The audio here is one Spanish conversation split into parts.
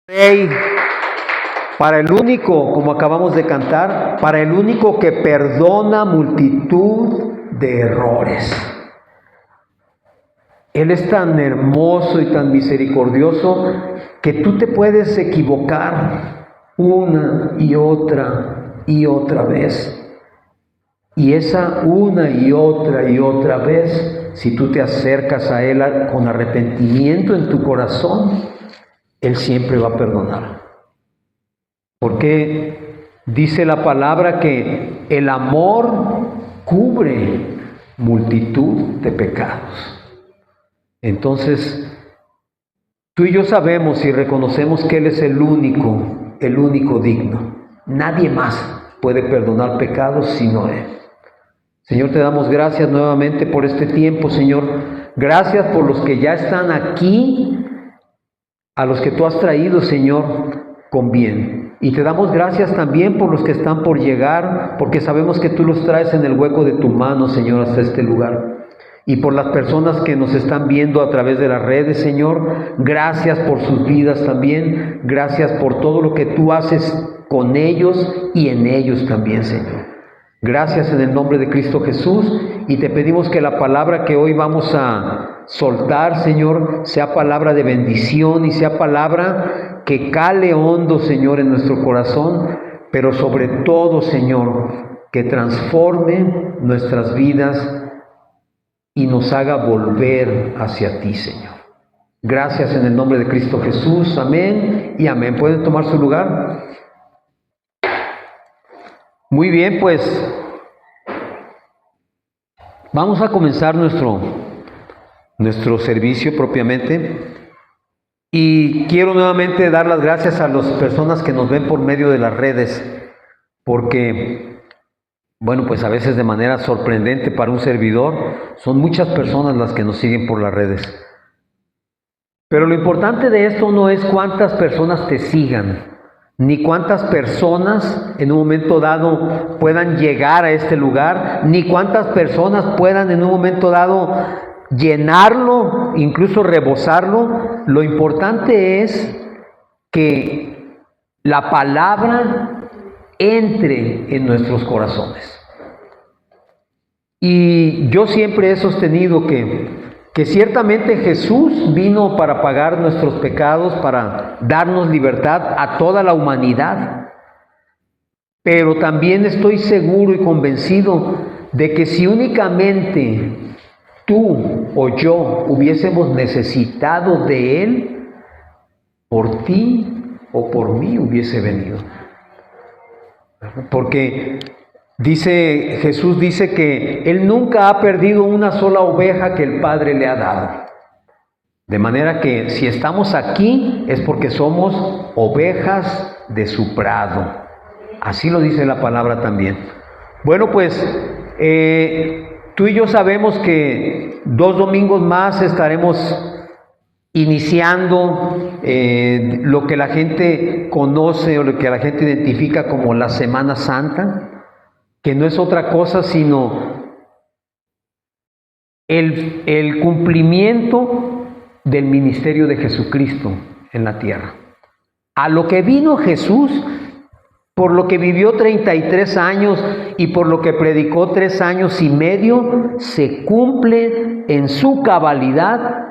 Rey, para el único, como acabamos de cantar, para el único que perdona multitud de errores. Él es tan hermoso y tan misericordioso que tú te puedes equivocar una y otra vez. Y esa una y otra vez, si tú te acercas a Él con arrepentimiento en tu corazón, Él siempre va a perdonar. Porque dice la palabra que el amor cubre multitud de pecados. Entonces, tú y yo sabemos y reconocemos que Él es el único digno. Nadie más puede perdonar pecados sino Él. Señor, te damos gracias nuevamente por este tiempo, Señor. Gracias por los que ya están aquí, a los que tú has traído, Señor, con bien. Y te damos gracias también por los que están por llegar, porque sabemos que tú los traes en el hueco de tu mano, Señor, hasta este lugar. Y por las personas que nos están viendo a través de las redes, Señor, gracias por sus vidas también. Gracias por todo lo que tú haces con ellos y en ellos también, Señor. Gracias en el nombre de Cristo Jesús, y te pedimos que la palabra que hoy vamos a soltar, Señor, sea palabra de bendición y sea palabra que cale hondo, Señor, en nuestro corazón, pero sobre todo, Señor, que transforme nuestras vidas y nos haga volver hacia ti, Señor. Gracias en el nombre de Cristo Jesús. Amén y amén. ¿Pueden tomar su lugar? Muy bien, pues vamos a comenzar nuestro servicio propiamente, y quiero nuevamente dar las gracias a las personas que nos ven por medio de las redes, porque, bueno, pues a veces de manera sorprendente para un servidor, son muchas personas las que nos siguen por las redes. Pero lo importante de esto no es cuántas personas te sigan, ni cuántas personas en un momento dado puedan llegar a este lugar, ni cuántas personas puedan en un momento dado llenarlo, incluso rebosarlo. Lo importante es que la palabra entre en nuestros corazones. Y yo siempre he sostenido que ciertamente Jesús vino para pagar nuestros pecados, para darnos libertad a toda la humanidad. Pero también estoy seguro y convencido de que si únicamente tú o yo hubiésemos necesitado de Él, por ti o por mí hubiese venido. Porque Jesús dice que Él nunca ha perdido una sola oveja que el Padre le ha dado. De manera que si estamos aquí es porque somos ovejas de su prado. Así lo dice la palabra también. Bueno, pues tú y yo sabemos que 2 domingos más estaremos iniciando lo que la gente conoce o lo que la gente identifica como la Semana Santa, que no es otra cosa sino el cumplimiento del ministerio de Jesucristo en la tierra. A lo que vino Jesús, por lo que vivió 33 años y por lo que predicó 3 años y medio, se cumple en su cabalidad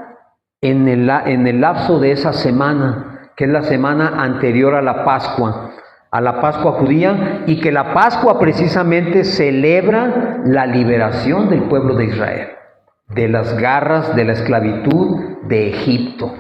en el lapso de esa semana, que es la semana anterior a la Pascua judía, y que la Pascua precisamente celebra la liberación del pueblo de Israel de las garras de la esclavitud de Egipto.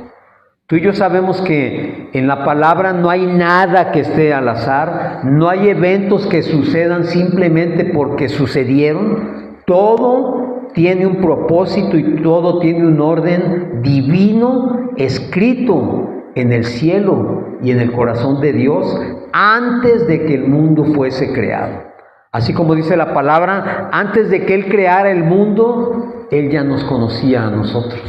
Tú y yo sabemos que en la palabra no hay nada que esté al azar, no hay eventos que sucedan simplemente porque sucedieron. Todo tiene un propósito y todo tiene un orden divino escrito en el cielo y en el corazón de Dios antes de que el mundo fuese creado. Así como dice la palabra, antes de que Él creara el mundo, Él ya nos conocía a nosotros.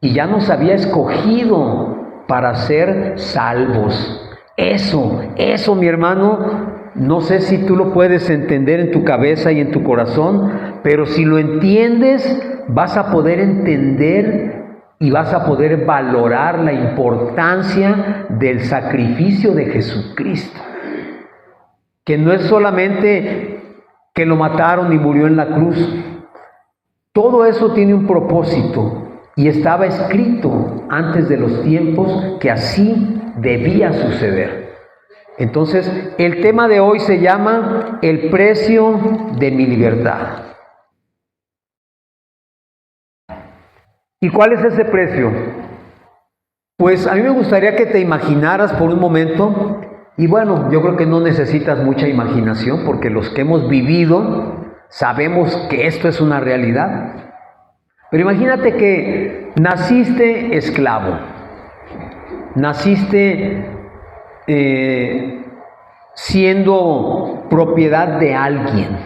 Y ya nos había escogido para ser salvos. Eso, mi hermano, no sé si tú lo puedes entender en tu cabeza y en tu corazón, pero si lo entiendes, vas a poder entender y vas a poder valorar la importancia del sacrificio de Jesucristo, que no es solamente que lo mataron y murió en la cruz. Todo eso tiene un propósito y estaba escrito antes de los tiempos que así debía suceder. Entonces, el tema de hoy se llama el precio de mi libertad. ¿Y cuál es ese precio? Pues a mí me gustaría que te imaginaras por un momento, y bueno, yo creo que no necesitas mucha imaginación porque los que hemos vivido sabemos que esto es una realidad. Pero imagínate que naciste esclavo, naciste siendo propiedad de alguien,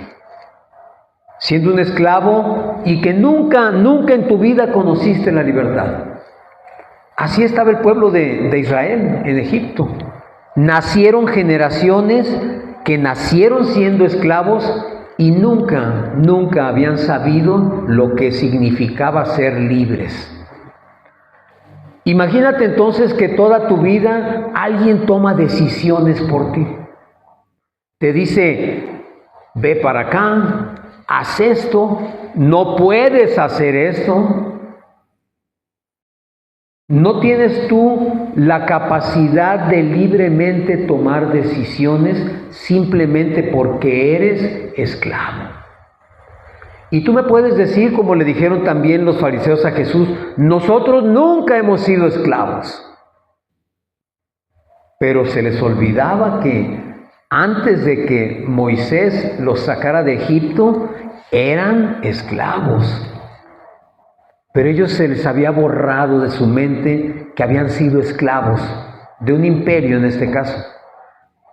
siendo un esclavo y que nunca en tu vida conociste la libertad. Así estaba el pueblo de Israel en Egipto. Nacieron generaciones que nacieron siendo esclavos y nunca habían sabido lo que significaba ser libres. Imagínate entonces que toda tu vida alguien toma decisiones por ti. Te dice, ve para acá, haz esto, no puedes hacer esto. No tienes tú la capacidad de libremente tomar decisiones simplemente porque eres esclavo. Y tú me puedes decir, como le dijeron también los fariseos a Jesús, nosotros nunca hemos sido esclavos. Pero se les olvidaba que antes de que Moisés los sacara de Egipto, eran esclavos. Pero ellos se les había borrado de su mente que habían sido esclavos de un imperio en este caso.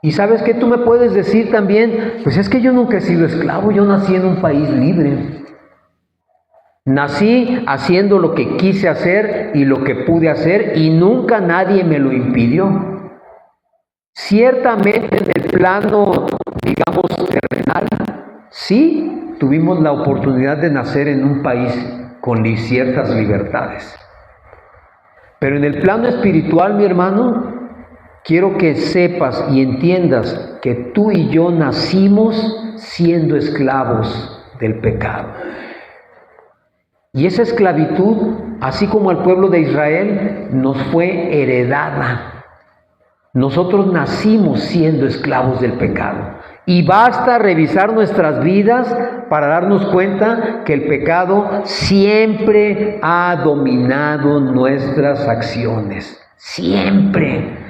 Y ¿sabes qué? Tú me puedes decir también, pues es que yo nunca he sido esclavo, yo nací en un país libre. Nací haciendo lo que quise hacer y lo que pude hacer y nunca nadie me lo impidió. Ciertamente en el plano, digamos, terrenal, sí tuvimos la oportunidad de nacer en un país con ciertas libertades. Pero en el plano espiritual, mi hermano, quiero que sepas y entiendas que tú y yo nacimos siendo esclavos del pecado. Y esa esclavitud, así como al pueblo de Israel, nos fue heredada. Nosotros nacimos siendo esclavos del pecado. Y basta revisar nuestras vidas para darnos cuenta que el pecado siempre ha dominado nuestras acciones. Siempre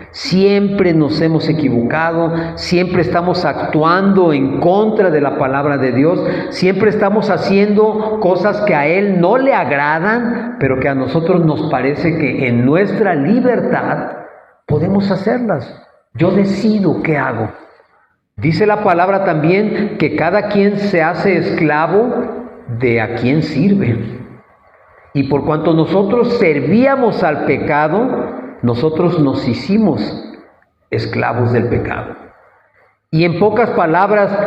nos hemos equivocado, siempre estamos actuando en contra de la palabra de Dios, siempre estamos haciendo cosas que a Él no le agradan, pero que a nosotros nos parece que en nuestra libertad podemos hacerlas. Yo decido qué hago. Dice la palabra también que cada quien se hace esclavo de a quien sirve. Y por cuanto nosotros servíamos al pecado, nosotros nos hicimos esclavos del pecado. Y en pocas palabras,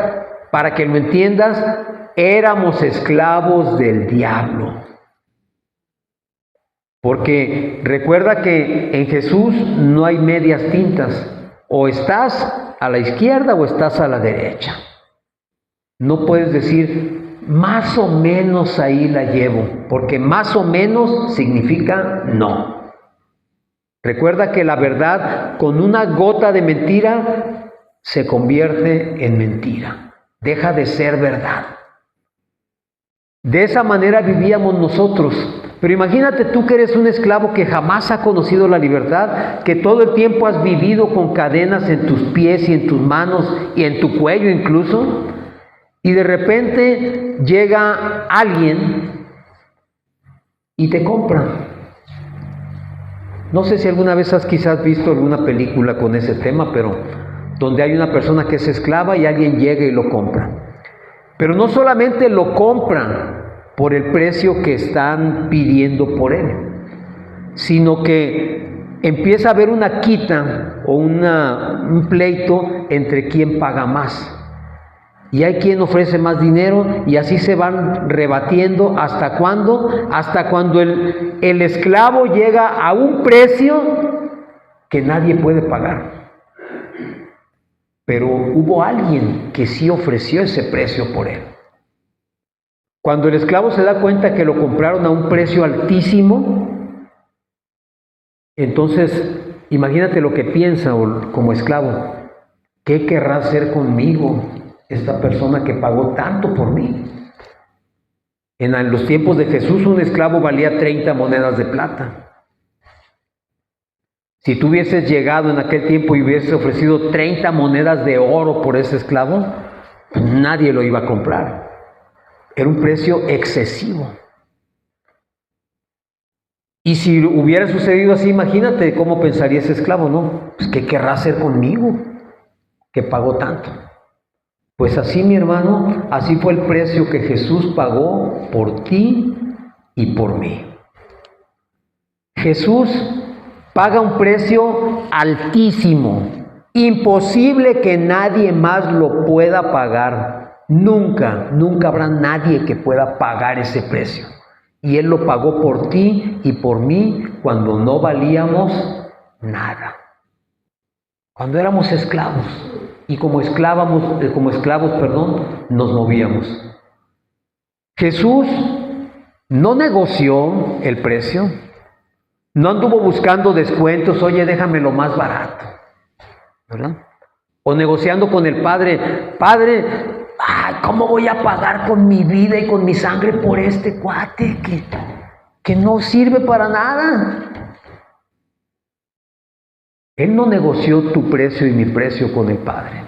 para que lo entiendas, éramos esclavos del diablo. Porque recuerda que en Jesús no hay medias tintas. O estás a la izquierda o estás a la derecha. No puedes decir, más o menos ahí la llevo, porque más o menos significa no. Recuerda que la verdad con una gota de mentira se convierte en mentira. Deja de ser verdad. De esa manera vivíamos nosotros. Pero imagínate tú que eres un esclavo que jamás ha conocido la libertad, que todo el tiempo has vivido con cadenas en tus pies y en tus manos y en tu cuello incluso, y de repente llega alguien y te compra. No sé si alguna vez has quizás visto alguna película con ese tema, pero donde hay una persona que es esclava y alguien llega y lo compra. Pero no solamente lo compra por el precio que están pidiendo por él, sino que empieza a haber una quita o un pleito entre quién paga más. y hay quien ofrece más dinero, y así se van rebatiendo. ¿Hasta cuándo? Hasta cuando el esclavo llega a un precio que nadie puede pagar. Pero hubo alguien que sí ofreció ese precio por él. Cuando el esclavo se da cuenta que lo compraron a un precio altísimo, entonces imagínate lo que piensa como esclavo. ¿Qué querrá hacer conmigo esta persona que pagó tanto por mí? En los tiempos de Jesús un esclavo valía 30 monedas de plata. Si tú hubieses llegado en aquel tiempo y hubieses ofrecido 30 monedas de oro por ese esclavo, pues nadie lo iba a comprar. Era un precio excesivo. Y si hubiera sucedido así, imagínate cómo pensaría ese esclavo, ¿no? Pues, ¿qué querrá hacer conmigo que pagó tanto? Pues así, mi hermano, así fue el precio que Jesús pagó por ti y por mí. Jesús paga un precio altísimo, imposible que nadie más lo pueda pagar. Nunca habrá nadie que pueda pagar ese precio. Y Él lo pagó por ti y por mí cuando no valíamos nada. Cuando éramos esclavos y como esclavos, nos movíamos. Jesús no negoció el precio, no anduvo buscando descuentos, oye, déjame lo más barato, ¿verdad? O negociando con el Padre, Padre, ¿cómo voy a pagar con mi vida y con mi sangre por este cuate que no sirve para nada? Él no negoció tu precio y mi precio con el Padre.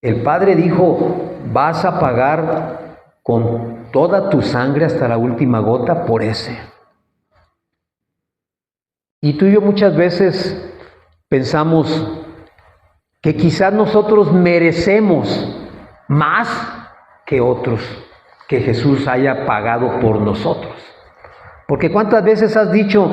El Padre dijo, vas a pagar con toda tu sangre hasta la última gota por ese. Y tú y yo muchas veces pensamos que quizás nosotros merecemos más que otros, que Jesús haya pagado por nosotros. Porque ¿cuántas veces has dicho,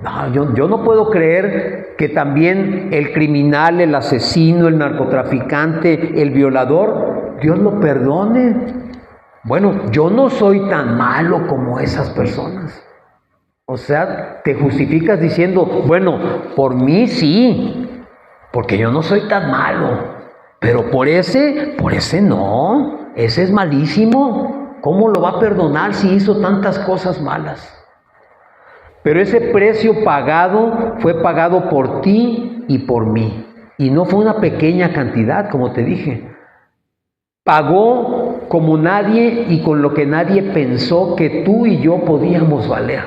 no, yo no puedo creer que también el criminal, el asesino, el narcotraficante, el violador, Dios lo perdone? Bueno, yo no soy tan malo como esas personas. O sea, te justificas diciendo, bueno, por mí sí, porque yo no soy tan malo, pero por ese no, ese es malísimo. ¿Cómo lo va a perdonar si hizo tantas cosas malas? Pero ese precio pagado fue pagado por ti y por mí. Y no fue una pequeña cantidad, como te dije. Pagó como nadie y con lo que nadie pensó que tú y yo podíamos valer.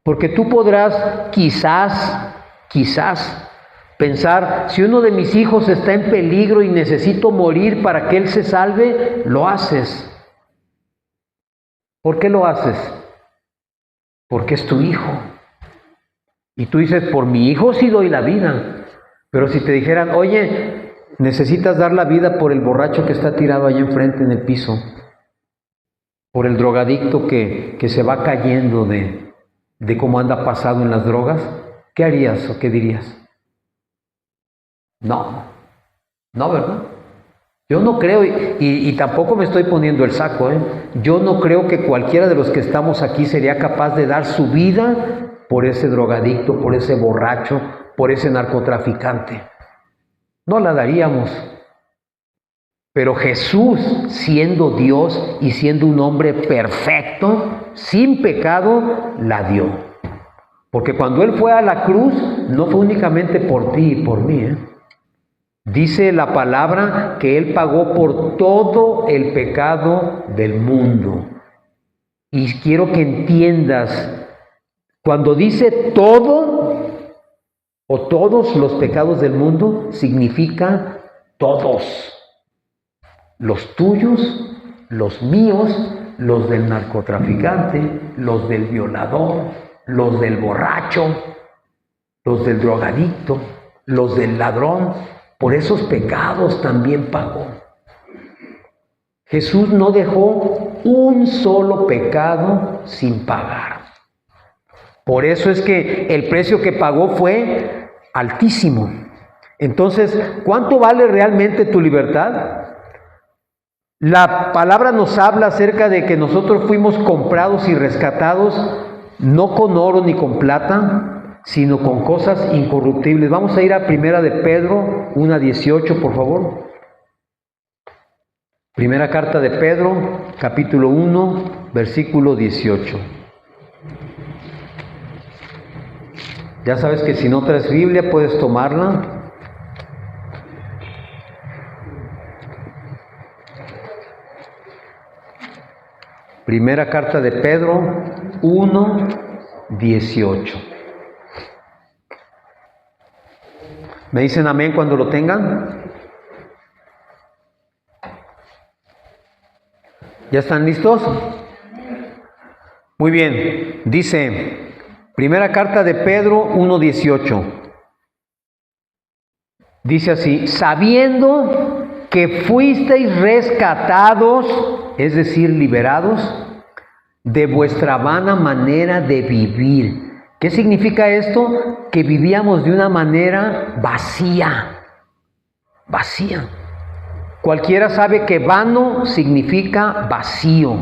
Porque tú podrás quizás pensar, si uno de mis hijos está en peligro y necesito morir para que él se salve, lo haces. ¿Por qué lo haces? Porque es tu hijo. Y tú dices, por mi hijo sí doy la vida. Pero si te dijeran, oye, necesitas dar la vida por el borracho que está tirado ahí enfrente en el piso, por el drogadicto que se va cayendo de cómo anda pasado en las drogas, ¿qué harías o qué dirías? No, ¿verdad? Yo no creo, y tampoco me estoy poniendo el saco, yo no creo que cualquiera de los que estamos aquí sería capaz de dar su vida por ese drogadicto, por ese borracho, por ese narcotraficante. No la daríamos. Pero Jesús, siendo Dios y siendo un hombre perfecto, sin pecado, la dio. Porque cuando Él fue a la cruz, no fue únicamente por ti y por mí. Dice la palabra que Él pagó por todo el pecado del mundo. Y quiero que entiendas, cuando dice todo o todos los pecados del mundo, significa todos. Los tuyos, los míos, los del narcotraficante, los del violador, los del borracho, los del drogadicto, los del ladrón. Por esos pecados también pagó. Jesús no dejó un solo pecado sin pagar. Por eso es que el precio que pagó fue altísimo. Entonces, ¿cuánto vale realmente tu libertad? La palabra nos habla acerca de que nosotros fuimos comprados y rescatados no con oro ni con plata, sino con cosas incorruptibles. Vamos a ir a Primera de Pedro 1:18, por favor. Primera carta de Pedro, capítulo 1, versículo 18. Ya sabes que si no traes Biblia puedes tomarla. Primera carta de Pedro 1:18. ¿Me dicen amén cuando lo tengan? ¿Ya están listos? Muy bien, dice primera carta de Pedro 1:18. Dice así: sabiendo que fuisteis rescatados, es decir, liberados, de vuestra vana manera de vivir. ¿Qué significa esto? Que vivíamos de una manera vacía. Vacía. Cualquiera sabe que vano significa vacío.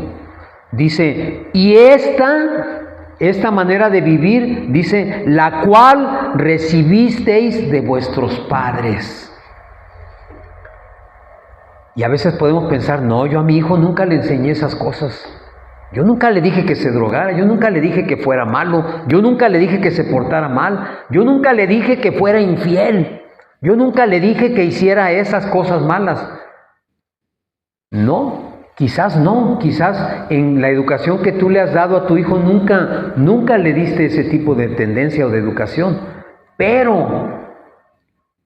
Dice, y esta manera de vivir, dice, la cual recibisteis de vuestros padres. Y a veces podemos pensar, no, yo a mi hijo nunca le enseñé esas cosas. Yo nunca le dije que se drogara, yo nunca le dije que fuera malo, yo nunca le dije que se portara mal, yo nunca le dije que fuera infiel, yo nunca le dije que hiciera esas cosas malas. No, quizás en la educación que tú le has dado a tu hijo nunca le diste ese tipo de tendencia o de educación, pero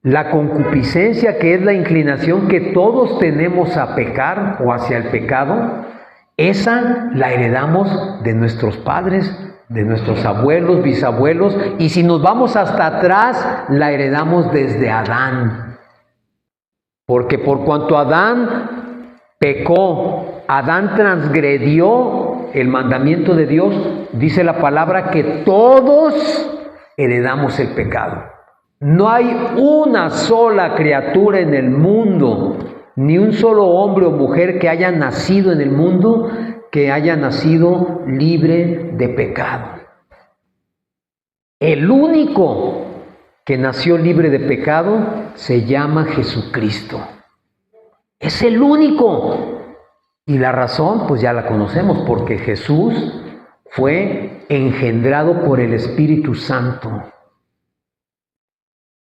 la concupiscencia, que es la inclinación que todos tenemos a pecar o hacia el pecado, esa la heredamos de nuestros padres, de nuestros abuelos, bisabuelos, y si nos vamos hasta atrás, la heredamos desde Adán. Porque por cuanto Adán pecó, Adán transgredió el mandamiento de Dios, dice la palabra que todos heredamos el pecado. No hay una sola criatura en el mundo, ni un solo hombre o mujer que haya nacido en el mundo, que haya nacido libre de pecado. El único que nació libre de pecado se llama Jesucristo. Es el único. Y la razón, pues ya la conocemos, porque Jesús fue engendrado por el Espíritu Santo.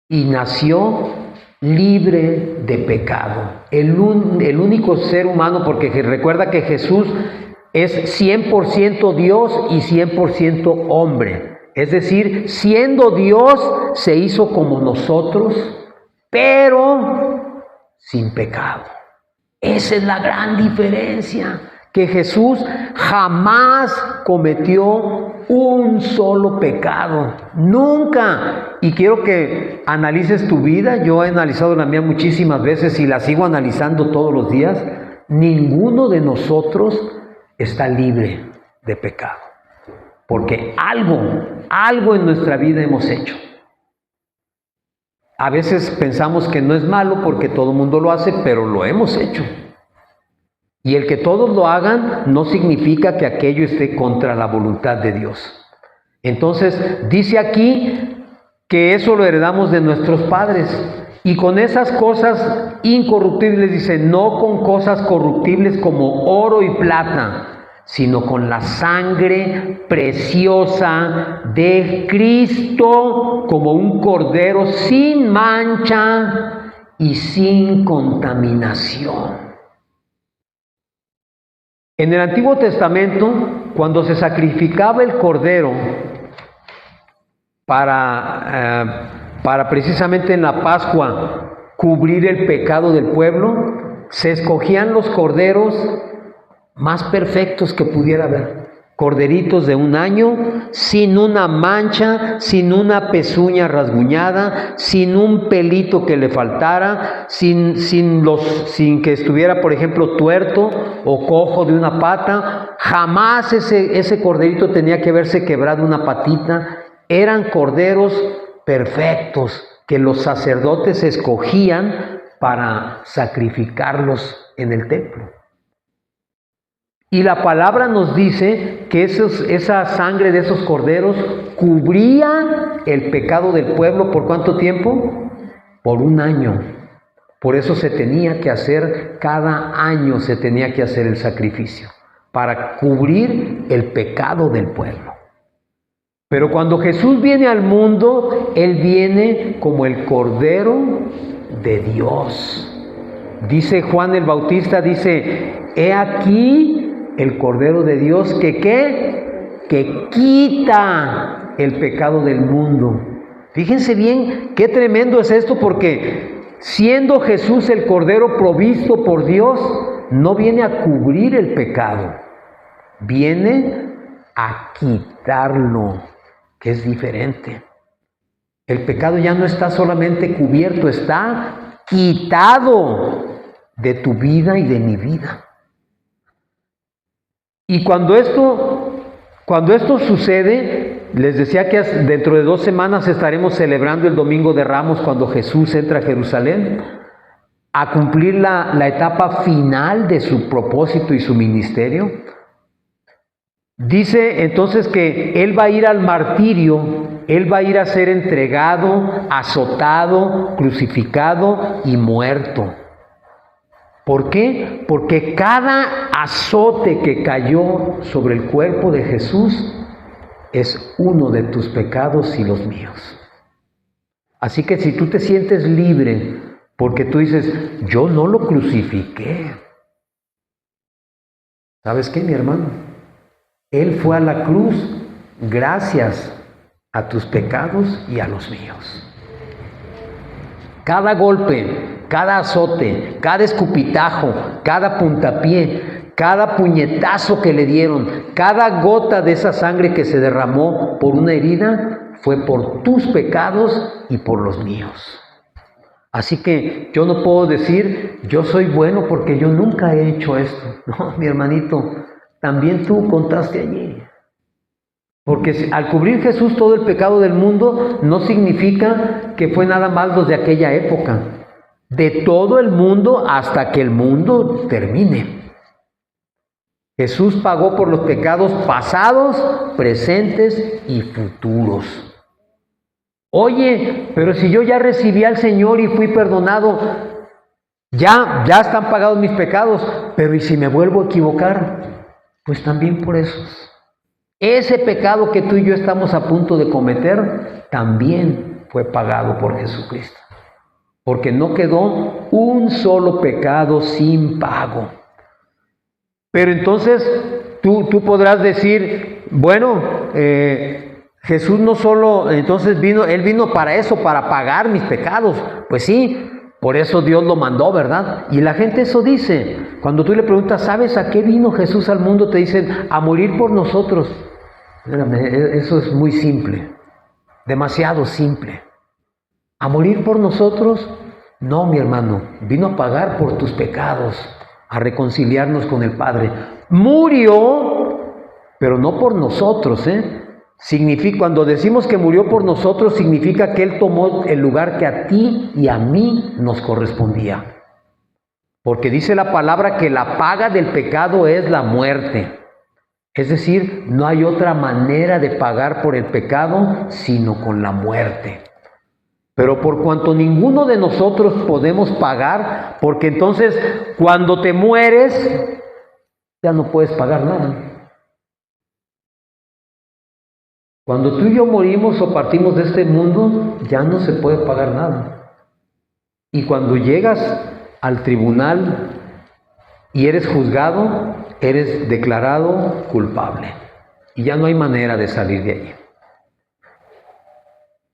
Y nació libre de pecado. El único ser humano, porque recuerda que Jesús es 100% Dios y 100% hombre. Es decir, siendo Dios, se hizo como nosotros, pero sin pecado. Esa es la gran diferencia, que Jesús jamás cometió un solo pecado, nunca. Y quiero que analices tu vida. Yo he analizado la mía muchísimas veces y la sigo analizando todos los días. Ninguno de nosotros está libre de pecado, porque algo en nuestra vida hemos hecho. A veces pensamos que no es malo porque todo el mundo lo hace, pero lo hemos hecho. Y el que todos lo hagan no significa que aquello esté contra la voluntad de Dios. Entonces, dice aquí que eso lo heredamos de nuestros padres. Y con esas cosas incorruptibles, dice, no con cosas corruptibles como oro y plata, sino con la sangre preciosa de Cristo, como un cordero sin mancha y sin contaminación. En el Antiguo Testamento, cuando se sacrificaba el cordero para precisamente en la Pascua cubrir el pecado del pueblo, se escogían los corderos más perfectos que pudiera haber. Corderitos de 1 año, sin una mancha, sin una pezuña rasguñada, sin un pelito que le faltara, sin que estuviera, por ejemplo, tuerto o cojo de una pata. Jamás ese corderito tenía que verse quebrado una patita. Eran corderos perfectos, que los sacerdotes escogían para sacrificarlos en el templo. Y la palabra nos dice que esa sangre de esos corderos cubría el pecado del pueblo. ¿Por cuánto tiempo? Por 1 año. Por eso se tenía que hacer, cada año se tenía que hacer el sacrificio, para cubrir el pecado del pueblo. Pero cuando Jesús viene al mundo, Él viene como el Cordero de Dios. Dice Juan el Bautista, dice, he aquí el Cordero de Dios que ¿qué? Que quita el pecado del mundo. Fíjense bien qué tremendo es esto, porque siendo Jesús el Cordero provisto por Dios, no viene a cubrir el pecado, viene a quitarlo, que es diferente. El pecado ya no está solamente cubierto, está quitado de tu vida y de mi vida. Y cuando esto sucede, les decía que dentro de 2 semanas estaremos celebrando el Domingo de Ramos, cuando Jesús entra a Jerusalén a cumplir la etapa final de su propósito y su ministerio. Dice entonces que Él va a ir al martirio, Él va a ir a ser entregado, azotado, crucificado y muerto. ¿Por qué? Porque cada azote que cayó sobre el cuerpo de Jesús es uno de tus pecados y los míos. Así que si tú te sientes libre porque tú dices, yo no lo crucifiqué, ¿sabes qué, mi hermano? Él fue a la cruz gracias a tus pecados y a los míos. Cada golpe, cada azote, cada escupitajo, cada puntapié, cada puñetazo que le dieron, cada gota de esa sangre que se derramó por una herida, fue por tus pecados y por los míos. Así que yo no puedo decir, yo soy bueno porque yo nunca he hecho esto. No, mi hermanito, también tú contaste allí. Porque al cubrir Jesús todo el pecado del mundo, no significa que fue nada más los de aquella época. De todo el mundo hasta que el mundo termine. Jesús pagó por los pecados pasados, presentes y futuros. Oye, pero si yo ya recibí al Señor y fui perdonado, ya están pagados mis pecados, pero ¿y si me vuelvo a equivocar? Pues también por esos. Ese pecado que tú y yo estamos a punto de cometer, también fue pagado por Jesucristo. Porque no quedó un solo pecado sin pago. Pero entonces tú podrás decir, bueno, Jesús no solo, entonces Él vino para eso, para pagar mis pecados. Pues sí, por eso Dios lo mandó, ¿verdad? Y la gente eso dice. Cuando tú le preguntas, ¿sabes a qué vino Jesús al mundo? Te dicen, a morir por nosotros. Espérame, eso es muy simple, demasiado simple. ¿A morir por nosotros? No, mi hermano, vino a pagar por tus pecados, a reconciliarnos con el Padre. Murió, pero no por nosotros, Significa, cuando decimos que murió por nosotros, significa que Él tomó el lugar que a ti y a mí nos correspondía. Porque dice la palabra que la paga del pecado es la muerte. Es decir, no hay otra manera de pagar por el pecado sino con la muerte. Pero por cuanto ninguno de nosotros podemos pagar, porque entonces cuando te mueres, ya no puedes pagar nada. Cuando tú y yo morimos o partimos de este mundo, ya no se puede pagar nada. Y cuando llegas al tribunal y eres juzgado, eres declarado culpable. Y ya no hay manera de salir de allí.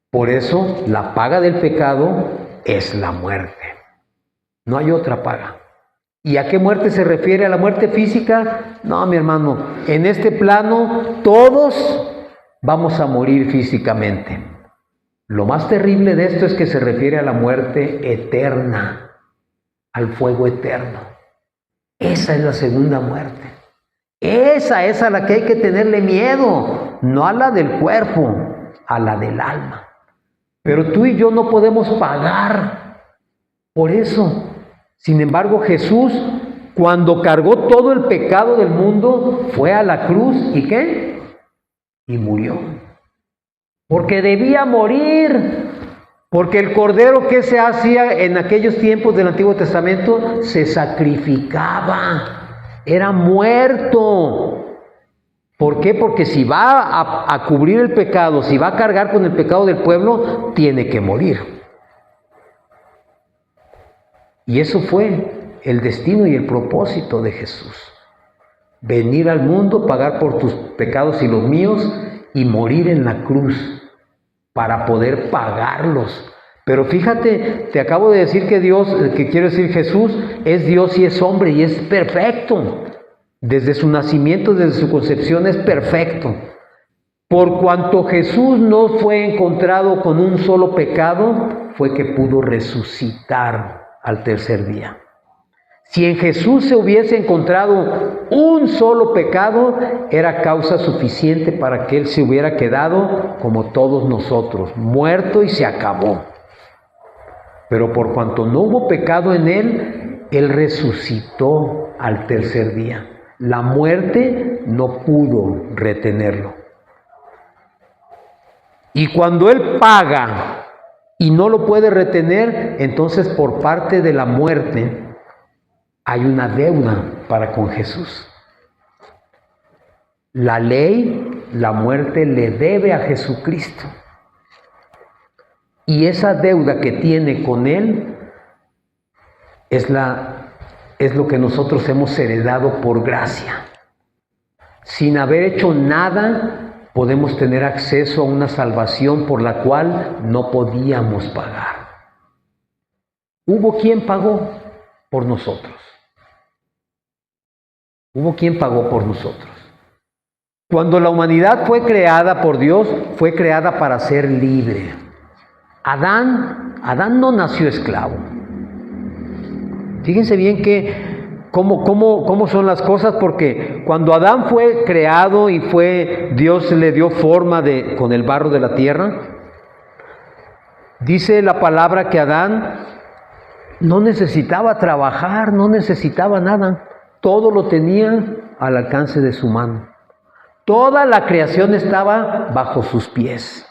Por eso, la paga del pecado es la muerte. No hay otra paga. ¿Y a qué muerte se refiere? ¿A la muerte física? No, mi hermano. En este plano, todos vamos a morir físicamente. Lo más terrible de esto es que se refiere a la muerte eterna, al fuego eterno. Esa es la segunda muerte. Esa es a la que hay que tenerle miedo, no a la del cuerpo, a la del alma. Pero tú y yo no podemos pagar por eso. Sin embargo, Jesús, cuando cargó todo el pecado del mundo, fue a la cruz y ¿qué? Y murió. Porque debía morir. Porque el cordero que se hacía en aquellos tiempos del Antiguo Testamento se sacrificaba. Era muerto. ¿Por qué? Porque si va a cubrir el pecado, si va a cargar con el pecado del pueblo, tiene que morir. Y eso fue el destino y el propósito de Jesús. Venir al mundo, pagar por tus pecados y los míos y morir en la cruz para poder pagarlos. Pero fíjate, te acabo de decir que Dios, que quiero decir Jesús, es Dios y es hombre y es perfecto. Desde su nacimiento, desde su concepción es perfecto. Por cuanto Jesús no fue encontrado con un solo pecado, fue que pudo resucitar al tercer día. Si en Jesús se hubiese encontrado un solo pecado, era causa suficiente para que Él se hubiera quedado como todos nosotros, muerto y se acabó. Pero por cuanto no hubo pecado en Él, Él resucitó al tercer día. La muerte no pudo retenerlo. Y cuando Él paga y no lo puede retener, entonces por parte de la muerte hay una deuda para con Jesús. La ley, la muerte le debe a Jesucristo. Y esa deuda que tiene con Él es lo que nosotros hemos heredado por gracia. Sin haber hecho nada, podemos tener acceso a una salvación por la cual no podíamos pagar. Hubo quien pagó por nosotros. Hubo quien pagó por nosotros. Cuando la humanidad fue creada por Dios, fue creada para ser libre. Adán no nació esclavo. Fíjense bien que cómo son las cosas, porque cuando Adán fue creado y Dios le dio forma con el barro de la tierra, dice la palabra que Adán no necesitaba trabajar, no necesitaba nada. Todo lo tenía al alcance de su mano. Toda la creación estaba bajo sus pies.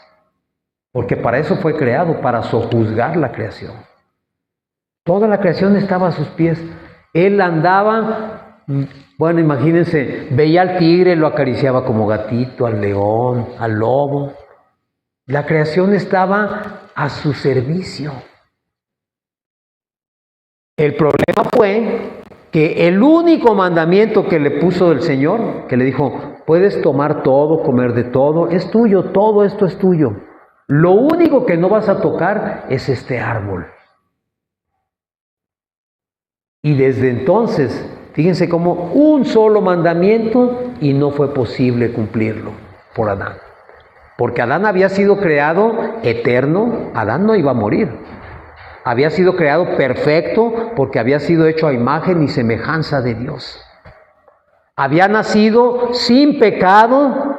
Porque para eso fue creado, para sojuzgar la creación. Toda la creación estaba a sus pies. Él andaba, bueno, imagínense, veía al tigre, lo acariciaba como gatito, al león, al lobo. La creación estaba a su servicio. El problema fue que el único mandamiento que le puso el Señor, que le dijo, puedes tomar todo, comer de todo, es tuyo, todo esto es tuyo. Lo único que no vas a tocar es este árbol. Y desde entonces, fíjense cómo un solo mandamiento y no fue posible cumplirlo por Adán. Porque Adán había sido creado eterno, Adán no iba a morir. Había sido creado perfecto porque había sido hecho a imagen y semejanza de Dios. Había nacido sin pecado,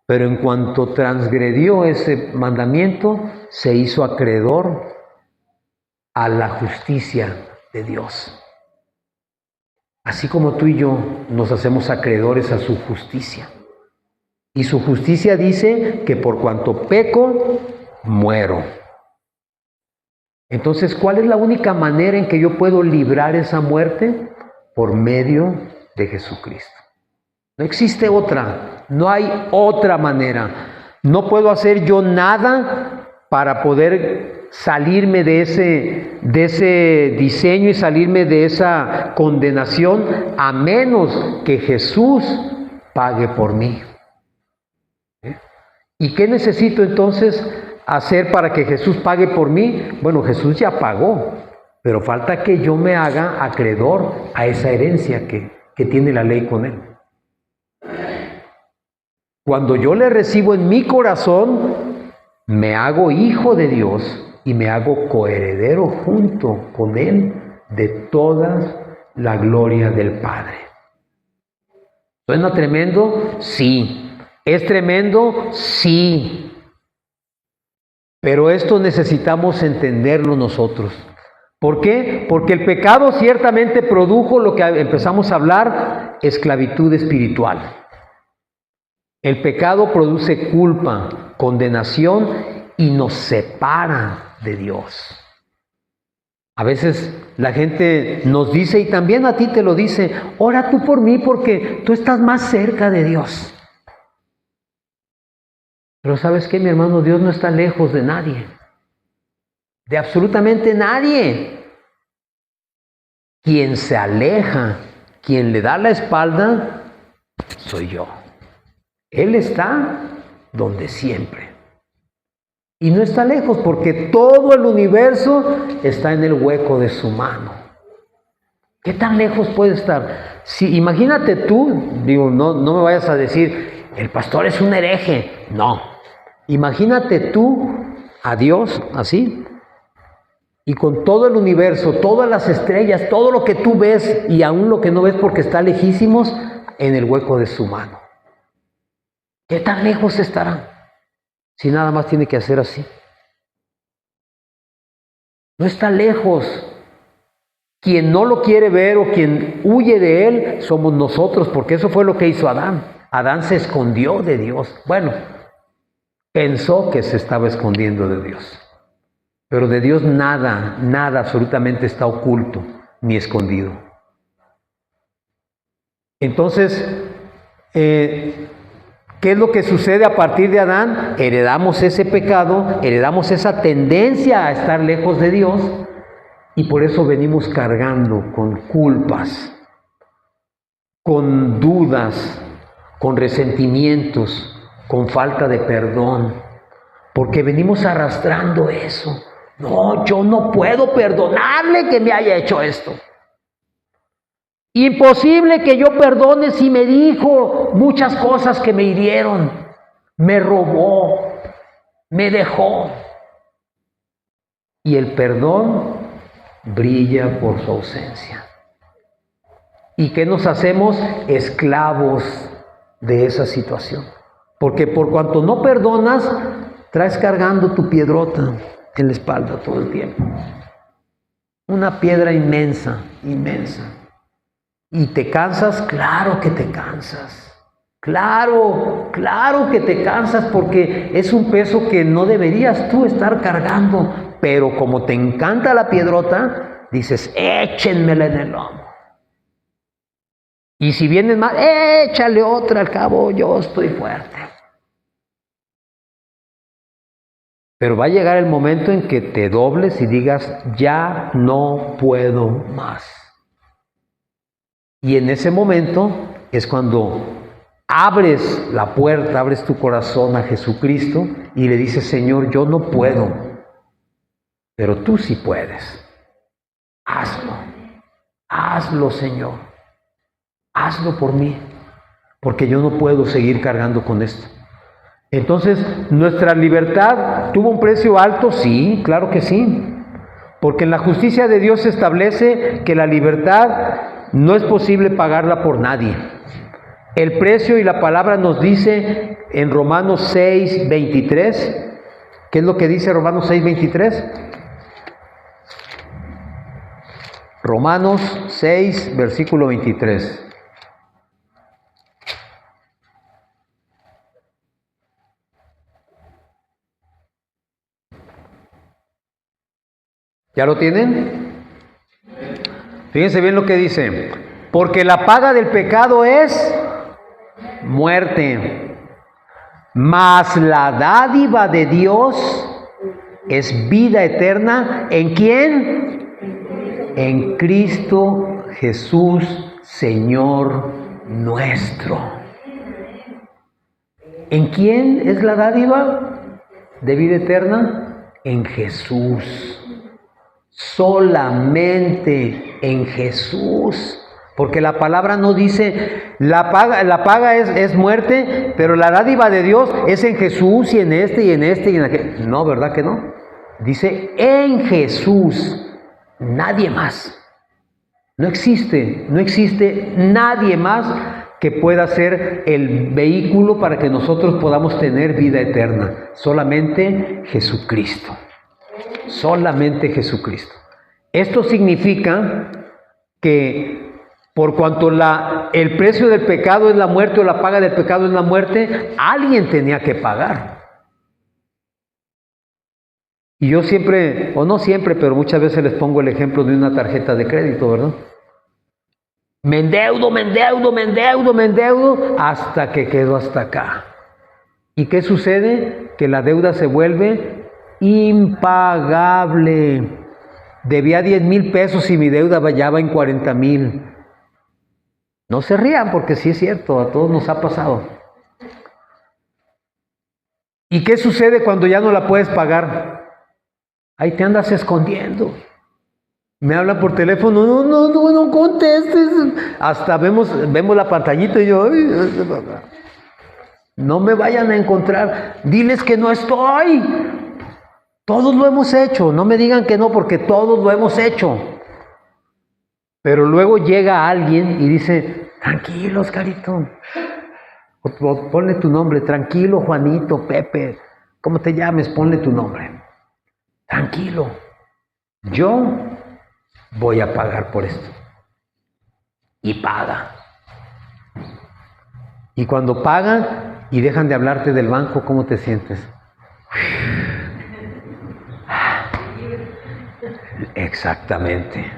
pero en cuanto transgredió ese mandamiento, se hizo acreedor a la justicia de Dios. Así como tú y yo nos hacemos acreedores a su justicia. Y su justicia dice que por cuanto peco, muero. Entonces, ¿cuál es la única manera en que yo puedo librar esa muerte? Por medio de Jesucristo. No existe otra, no hay otra manera. No puedo hacer yo nada para poder salirme de ese diseño y salirme de esa condenación, a menos que Jesús pague por mí. ¿Y qué necesito entonces hacer para que Jesús pague por mí? Bueno, Jesús ya pagó, pero falta que yo me haga acreedor a esa herencia que tiene la ley con Él. Cuando yo le recibo en mi corazón, me hago hijo de Dios y me hago coheredero junto con Él de toda la gloria del Padre. ¿Suena tremendo? Sí. ¿Es tremendo? Sí. Pero esto necesitamos entenderlo nosotros. ¿Por qué? Porque el pecado ciertamente produjo lo que empezamos a hablar, esclavitud espiritual. El pecado produce culpa, condenación y nos separa de Dios. A veces la gente nos dice, y también a ti te lo dice, ora tú por mí porque tú estás más cerca de Dios. Pero ¿sabes qué, mi hermano? Dios no está lejos de nadie. De absolutamente nadie. Quien se aleja, quien le da la espalda, soy yo. Él está donde siempre. Y no está lejos porque todo el universo está en el hueco de su mano. ¿Qué tan lejos puede estar? Si imagínate tú, digo, no me vayas a decir, el pastor es un hereje. No. Imagínate tú a Dios así, y con todo el universo, todas las estrellas, todo lo que tú ves y aún lo que no ves porque está lejísimos, en el hueco de su mano. ¿Qué tan lejos estará? Si nada más tiene que hacer así. No está lejos. Quien no lo quiere ver o quien huye de él somos nosotros, porque eso fue lo que hizo Adán. Adán se escondió de Dios. Bueno, pensó que se estaba escondiendo de Dios. Pero de Dios nada absolutamente está oculto ni escondido. Entonces, ¿qué es lo que sucede a partir de Adán? Heredamos ese pecado, heredamos esa tendencia a estar lejos de Dios y por eso venimos cargando con culpas, con dudas, con resentimientos, con falta de perdón, porque venimos arrastrando eso. No, yo no puedo perdonarle que me haya hecho esto. Imposible que yo perdone si me dijo muchas cosas que me hirieron, me robó, me dejó. Y el perdón brilla por su ausencia. ¿Y qué nos hacemos? Esclavos de esa situación. Porque por cuanto no perdonas, traes cargando tu piedrota en la espalda todo el tiempo. Una piedra inmensa, inmensa. ¿Y te cansas? Claro que te cansas. Claro que te cansas porque es un peso que no deberías tú estar cargando. Pero como te encanta la piedrota, dices, échenmela en el lomo. Y si vienes mal, échale otra, al cabo yo estoy fuerte. Pero va a llegar el momento en que te dobles y digas, ya no puedo más. Y en ese momento es cuando abres la puerta, abres tu corazón a Jesucristo y le dices, Señor, yo no puedo, pero tú sí puedes. Hazlo, Señor. Hazlo por mí, porque yo no puedo seguir cargando con esto. Entonces, ¿nuestra libertad tuvo un precio alto? Sí, claro que sí. Porque en la justicia de Dios se establece que la libertad no es posible pagarla por nadie. El precio y la palabra nos dice en Romanos 6, 23. ¿Qué es lo que dice Romanos 6, 23? Romanos 6, versículo 23. ¿Ya lo tienen? Fíjense bien lo que dice. Porque la paga del pecado es muerte, mas la dádiva de Dios es vida eterna. ¿En quién? En Cristo Jesús, Señor nuestro. ¿En quién es la dádiva de vida eterna? En Jesús. Solamente en Jesús. Porque la palabra no dice, la paga es muerte, pero la dádiva de Dios es en Jesús y en este y en este y en aquel. No, ¿verdad que no? Dice en Jesús, nadie más. No existe nadie más que pueda ser el vehículo para que nosotros podamos tener vida eterna. Solamente Jesucristo. Solamente Jesucristo. Esto significa que por cuanto el precio del pecado es la muerte o la paga del pecado es la muerte, alguien tenía que pagar. Y yo siempre, o no siempre, pero muchas veces les pongo el ejemplo de una tarjeta de crédito, ¿verdad? Me endeudo, hasta que quedo hasta acá. ¿Y qué sucede? Que la deuda se vuelve impagable. Debía 10,000 pesos y mi deuda ya va en 40,000. No se rían porque sí es cierto, a todos nos ha pasado. ¿Y qué sucede cuando ya no la puedes pagar? Ahí te andas escondiendo. Me hablan por teléfono, no contestes. Hasta vemos la pantallita y yo, no me vayan a encontrar. Diles que no estoy. Todos lo hemos hecho. No me digan que no, porque todos lo hemos hecho. Pero luego llega alguien y dice, tranquilo, Oscarito. Ponle tu nombre, tranquilo, Juanito, Pepe, ¿cómo te llames? Ponle tu nombre. Tranquilo. Yo voy a pagar por esto. Y paga. Y cuando pagan y dejan de hablarte del banco, ¿cómo te sientes? Exactamente,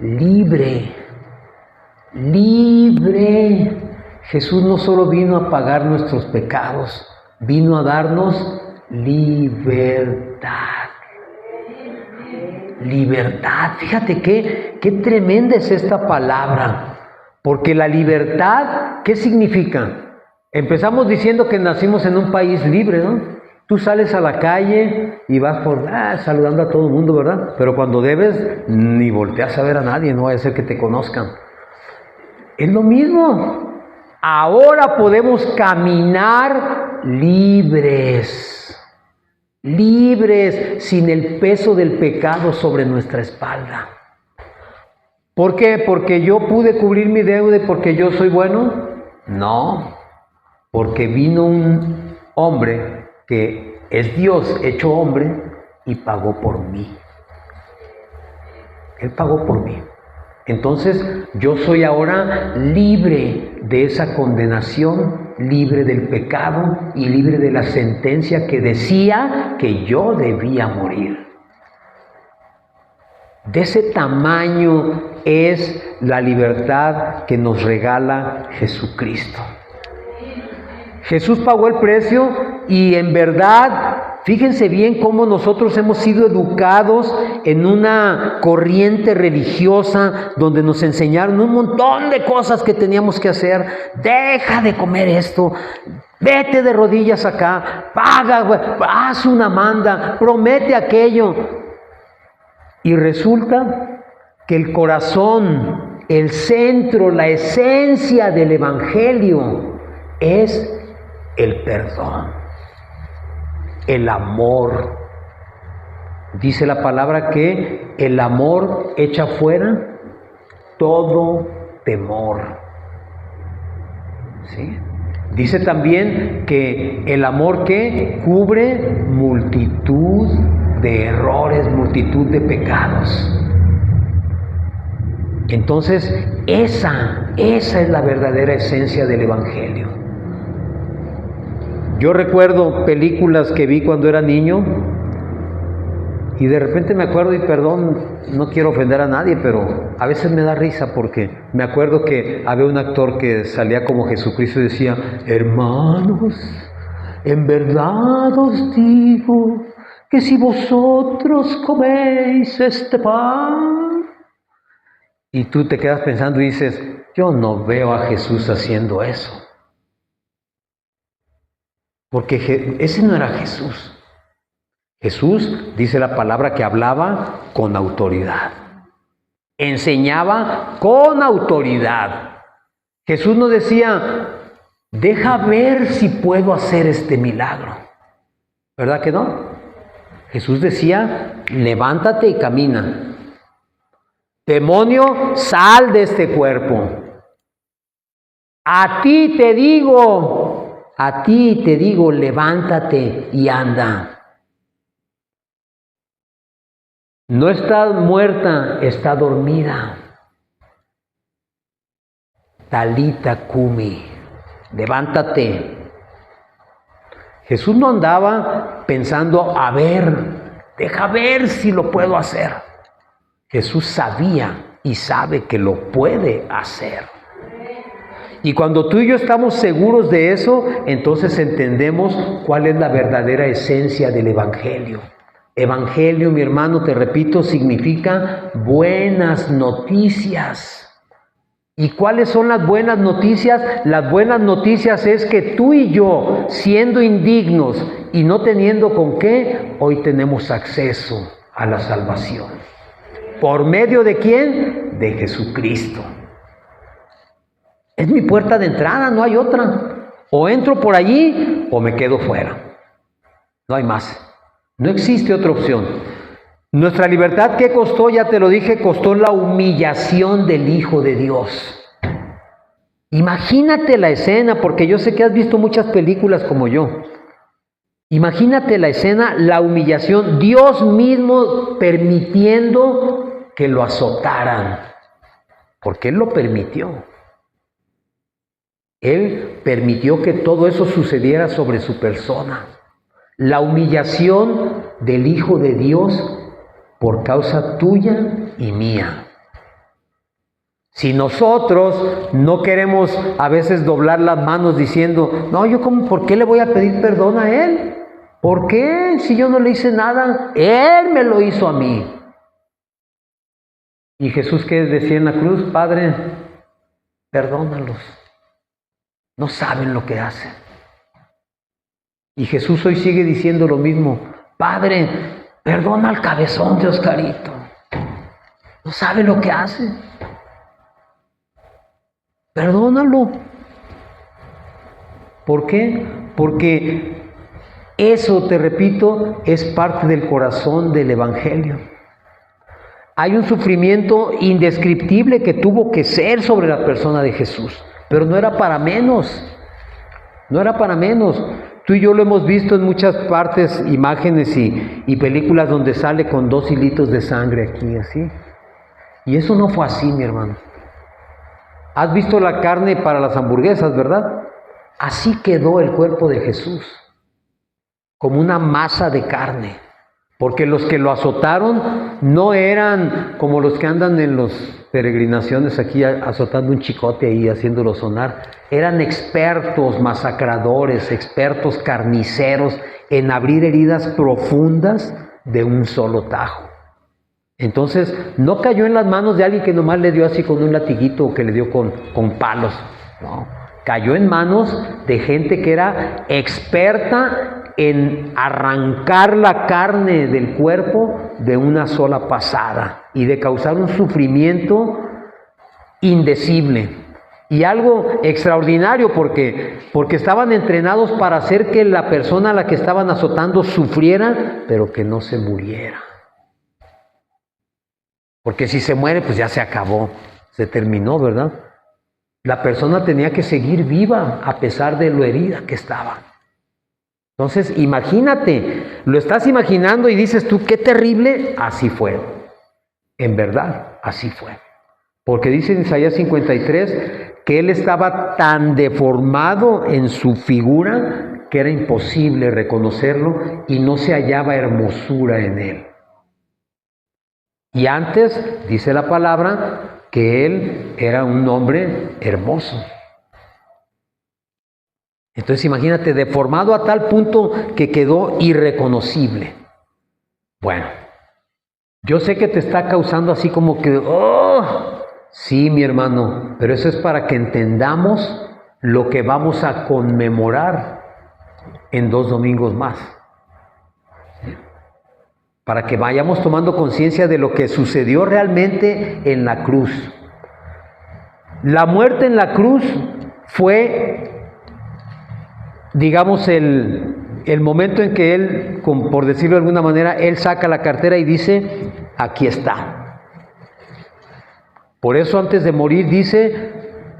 libre. Jesús no solo vino a pagar nuestros pecados, vino a darnos libertad. Fíjate qué tremenda es esta palabra. Porque la libertad, ¿qué significa? Empezamos diciendo que nacimos en un país libre, ¿no? Tú sales a la calle y vas saludando a todo el mundo, ¿verdad? Pero cuando debes, ni volteas a ver a nadie, no vaya a ser que te conozcan. Es lo mismo. Ahora podemos caminar libres, sin el peso del pecado sobre nuestra espalda. ¿Por qué? ¿Porque yo pude cubrir mi deuda y porque yo soy bueno? No, porque vino un hombre que es Dios hecho hombre y pagó por mí. Él pagó por mí. Entonces yo soy ahora libre de esa condenación, libre del pecado y libre de la sentencia que decía que yo debía morir. De ese tamaño es la libertad que nos regala Jesucristo. Jesús pagó el precio y en verdad, fíjense bien cómo nosotros hemos sido educados en una corriente religiosa donde nos enseñaron un montón de cosas que teníamos que hacer. Deja de comer esto, vete de rodillas acá, paga, haz una manda, promete aquello. Y resulta que el corazón, el centro, la esencia del Evangelio es el perdón, el amor. Dice la palabra que el amor echa fuera todo temor. ¿Sí? Dice también que el amor que cubre multitud de errores, multitud de pecados. Entonces, esa es la verdadera esencia del Evangelio. Yo recuerdo películas que vi cuando era niño y de repente me acuerdo, y perdón, no quiero ofender a nadie, pero a veces me da risa porque me acuerdo que había un actor que salía como Jesucristo y decía, hermanos, en verdad os digo que si vosotros coméis este pan, y tú te quedas pensando y dices, yo no veo a Jesús haciendo eso. Porque ese no era Jesús. Jesús, dice la palabra, que hablaba con autoridad. Enseñaba con autoridad. Jesús no decía, deja ver si puedo hacer este milagro. ¿Verdad que no? Jesús decía, levántate y camina. Demonio, sal de este cuerpo. a ti te digo, levántate y anda. No está muerta, está dormida. Talita cumi, levántate. Jesús no andaba pensando, deja ver si lo puedo hacer. Jesús sabía y sabe que lo puede hacer. Y cuando tú y yo estamos seguros de eso, entonces entendemos cuál es la verdadera esencia del Evangelio. Evangelio, mi hermano, te repito, significa buenas noticias. ¿Y cuáles son las buenas noticias? Las buenas noticias es que tú y yo, siendo indignos y no teniendo con qué, hoy tenemos acceso a la salvación. ¿Por medio de quién? De Jesucristo. Es mi puerta de entrada, no hay otra. O entro por allí o me quedo fuera. No hay más. No existe otra opción. Nuestra libertad, ¿qué costó? Ya te lo dije, costó la humillación del Hijo de Dios. Imagínate la escena, porque yo sé que has visto muchas películas como yo. Imagínate la escena, la humillación, Dios mismo permitiendo que lo azotaran, porque Él lo permitió. Él permitió que todo eso sucediera sobre su persona. La humillación del Hijo de Dios por causa tuya y mía. Si nosotros no queremos a veces doblar las manos diciendo, no, ¿por qué le voy a pedir perdón a Él? ¿Por qué? Si yo no le hice nada, Él me lo hizo a mí. Y Jesús, ¿qué decía en la cruz? Padre, perdónalos. No saben lo que hacen. Y Jesús hoy sigue diciendo lo mismo. Padre, perdona al cabezón de Oscarito. No sabe lo que hace. Perdónalo. ¿Por qué? Porque eso, te repito, es parte del corazón del Evangelio. Hay un sufrimiento indescriptible que tuvo que ser sobre la persona de Jesús, pero no era para menos. No era para menos. Tú y yo lo hemos visto en muchas partes, imágenes y películas donde sale con 2 hilitos de sangre aquí, así. Y eso no fue así, mi hermano. ¿Has visto la carne para las hamburguesas, verdad? Así quedó el cuerpo de Jesús, como una masa de carne. Porque los que lo azotaron no eran como los que andan en las peregrinaciones aquí azotando un chicote ahí, haciéndolo sonar. Eran expertos masacradores, expertos carniceros en abrir heridas profundas de un solo tajo. Entonces, no cayó en las manos de alguien que nomás le dio así con un latiguito o que le dio con palos. No, cayó en manos de gente que era experta en arrancar la carne del cuerpo de una sola pasada y de causar un sufrimiento indecible. Y algo extraordinario porque estaban entrenados para hacer que la persona a la que estaban azotando sufriera, pero que no se muriera. Porque si se muere, pues ya se acabó, se terminó, ¿verdad? La persona tenía que seguir viva a pesar de lo herida que estaba. Entonces, imagínate, lo estás imaginando y dices tú, qué terrible, así fue. En verdad, así fue. Porque dice en Isaías 53 que él estaba tan deformado en su figura que era imposible reconocerlo y no se hallaba hermosura en él. Y antes, dice la palabra, que él era un hombre hermoso. Entonces imagínate, deformado a tal punto que quedó irreconocible. Bueno, yo sé que te está causando así como que, ¡oh! Sí, mi hermano, pero eso es para que entendamos lo que vamos a conmemorar en 2 domingos más. Para que vayamos tomando conciencia de lo que sucedió realmente en la cruz. La muerte en la cruz fue, digamos, el momento en que él, por decirlo de alguna manera, él saca la cartera y dice, aquí está. Por eso antes de morir dice,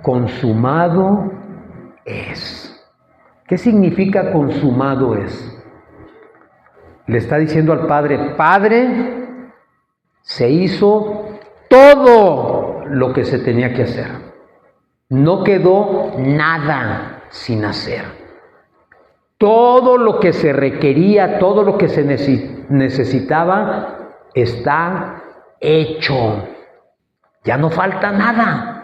consumado es. ¿Qué significa consumado es? Le está diciendo al Padre, Padre, se hizo todo lo que se tenía que hacer. No quedó nada sin hacer. Todo lo que se requería, todo lo que se necesitaba, está hecho. Ya no falta nada.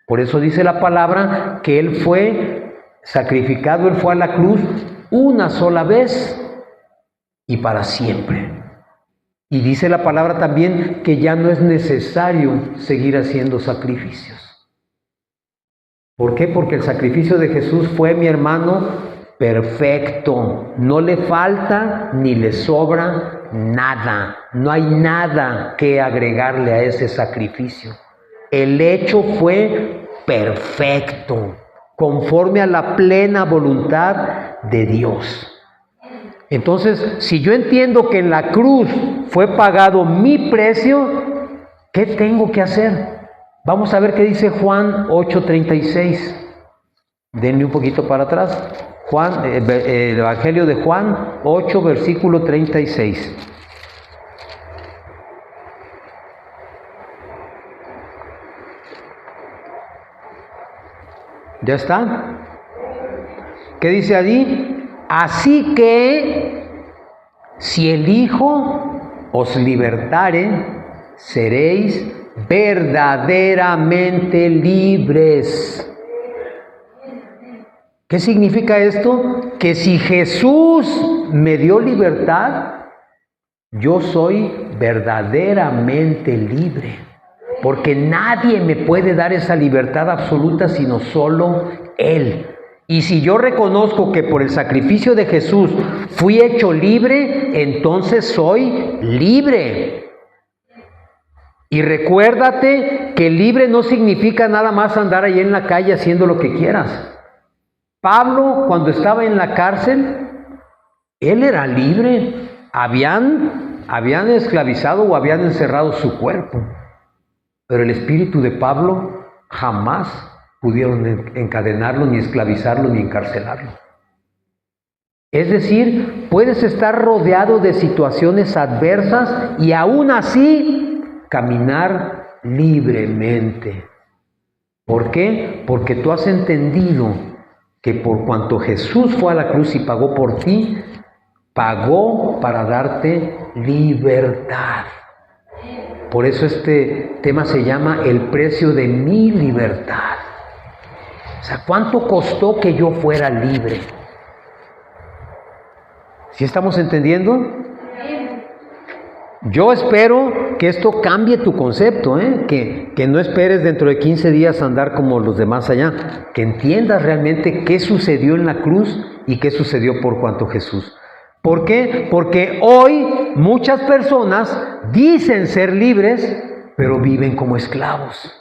Por eso dice la palabra que Él fue sacrificado, Él fue a la cruz una sola vez y para siempre. Y dice la palabra también que ya no es necesario seguir haciendo sacrificios. ¿Por qué? Porque el sacrificio de Jesús fue, mi hermano, perfecto. No le falta ni le sobra nada. No hay nada que agregarle a ese sacrificio. El hecho fue perfecto, conforme a la plena voluntad de Dios. Entonces, si yo entiendo que en la cruz fue pagado mi precio, ¿qué tengo que hacer? Vamos a ver qué dice Juan 8:36. Denle un poquito para atrás. El Evangelio de Juan 8, versículo 36. ¿Ya está? ¿Qué dice allí? Así que, si el Hijo os libertare, seréis verdaderamente libres. ¿Qué significa esto? Que si Jesús me dio libertad, yo soy verdaderamente libre. Porque nadie me puede dar esa libertad absoluta sino solo Él. Y si yo reconozco que por el sacrificio de Jesús fui hecho libre, entonces soy libre. Y recuérdate que libre no significa nada más andar ahí en la calle haciendo lo que quieras. Pablo, cuando estaba en la cárcel, él era libre. Habían esclavizado o habían encerrado su cuerpo. Pero el espíritu de Pablo jamás pudieron encadenarlo, ni esclavizarlo, ni encarcelarlo. Es decir, puedes estar rodeado de situaciones adversas y aún así caminar libremente. ¿Por qué? Porque tú has entendido que por cuanto Jesús fue a la cruz y pagó por ti, pagó para darte libertad. Por eso este tema se llama el precio de mi libertad. O sea, ¿cuánto costó que yo fuera libre? ¿Sí estamos entendiendo? Yo espero que esto cambie tu concepto, que no esperes dentro de 15 días andar como los demás allá, que entiendas realmente qué sucedió en la cruz y qué sucedió por cuanto Jesús. ¿Por qué? Porque hoy muchas personas dicen ser libres, pero viven como esclavos.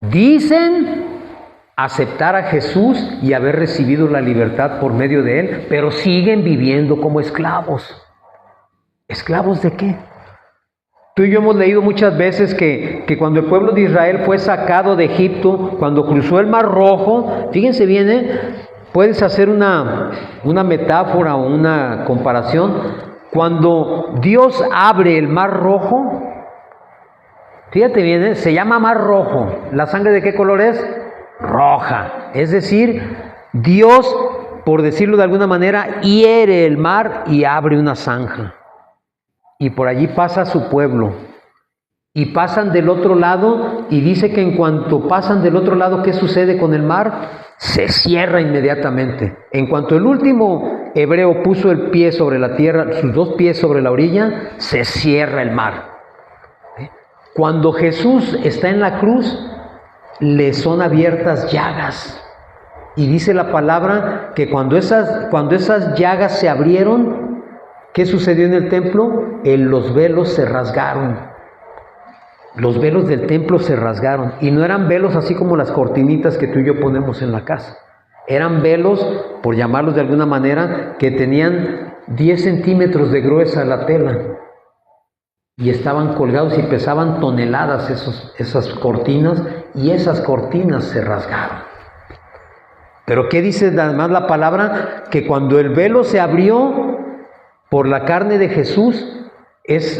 Dicen aceptar a Jesús y haber recibido la libertad por medio de Él, pero siguen viviendo como esclavos. ¿Esclavos de qué? Tú y yo hemos leído muchas veces que cuando el pueblo de Israel fue sacado de Egipto, cuando cruzó el Mar Rojo, fíjense bien, puedes hacer una metáfora o una comparación. Cuando Dios abre el Mar Rojo, fíjate bien, se llama Mar Rojo. ¿La sangre de qué color es? Roja. Es decir, Dios, por decirlo de alguna manera, hiere el mar y abre una zanja. Y por allí pasa su pueblo. Y pasan del otro lado, y dice que en cuanto pasan del otro lado, ¿qué sucede con el mar? Se cierra inmediatamente. En cuanto el último hebreo puso el pie sobre la tierra, sus dos pies sobre la orilla, se cierra el mar. Cuando Jesús está en la cruz, le son abiertas llagas. Y dice la palabra que cuando esas llagas se abrieron, ¿qué sucedió en el templo? Los velos se rasgaron. Los velos del templo se rasgaron. Y no eran velos así como las cortinitas que tú y yo ponemos en la casa. Eran velos, por llamarlos de alguna manera, que tenían 10 centímetros de gruesa la tela. y estaban colgados y pesaban toneladas esas cortinas, y esas cortinas se rasgaron. Pero ¿qué dice además la palabra? Que cuando el velo se abrió por la carne de Jesús,